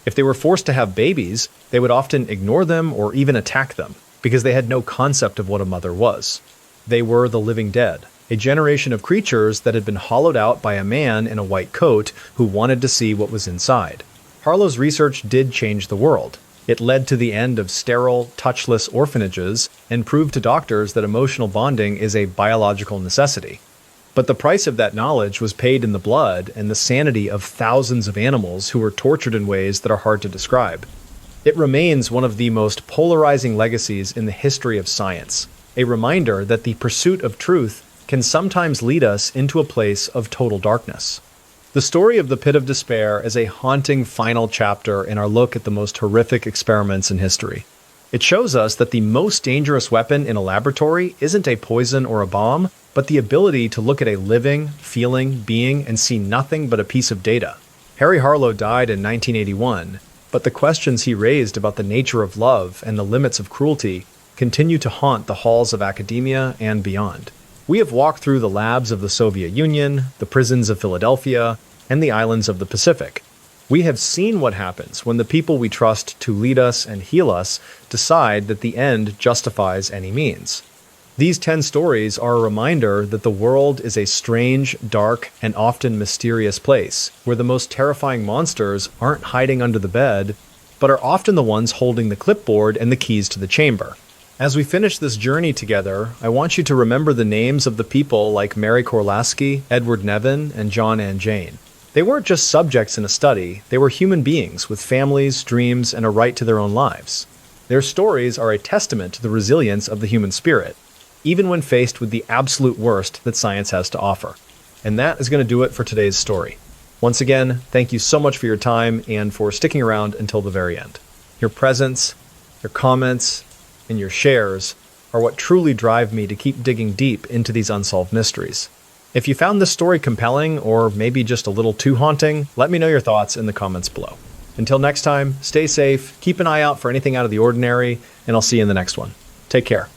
If they were forced to have babies, they would often ignore them or even attack them, because they had no concept of what a mother was. They were the living dead, a generation of creatures that had been hollowed out by a man in a white coat who wanted to see what was inside. Harlow's research did change the world. It led to the end of sterile, touchless orphanages and proved to doctors that emotional bonding is a biological necessity. But the price of that knowledge was paid in the blood and the sanity of thousands of animals who were tortured in ways that are hard to describe. It remains one of the most polarizing legacies in the history of science. a reminder that the pursuit of truth can sometimes lead us into a place of total darkness. The story of the Pit of Despair is a haunting final chapter in our look at the most horrific experiments in history. It shows us that the most dangerous weapon in a laboratory isn't a poison or a bomb, but the ability to look at a living, feeling being and see nothing but a piece of data. Harry Harlow died in 1981, but the questions he raised about the nature of love and the limits of cruelty continue to haunt the halls of academia and beyond. We have walked through the labs of the Soviet Union, the prisons of Philadelphia, and the islands of the Pacific. We have seen what happens when the people we trust to lead us and heal us decide that the end justifies any means. These 10 stories are a reminder that the world is a strange, dark, and often mysterious place, where the most terrifying monsters aren't hiding under the bed, but are often the ones holding the clipboard and the keys to the chamber. As we finish this journey together, I want you to remember the names of the people like Mary Korlaski, Edward Nevin, and John and Jane. They weren't just subjects in a study, they were human beings with families, dreams, and a right to their own lives. Their stories are a testament to the resilience of the human spirit, even when faced with the absolute worst that science has to offer. And that is going to do it for today's story. Once again, thank you so much for your time and for sticking around until the very end. Your presence, your comments, and your shares are what truly drive me to keep digging deep into these unsolved mysteries. If you found this story compelling or maybe just a little too haunting, let me know your thoughts in the comments below. Until next time, stay safe, keep an eye out for anything out of the ordinary, and I'll see you in the next one. Take care.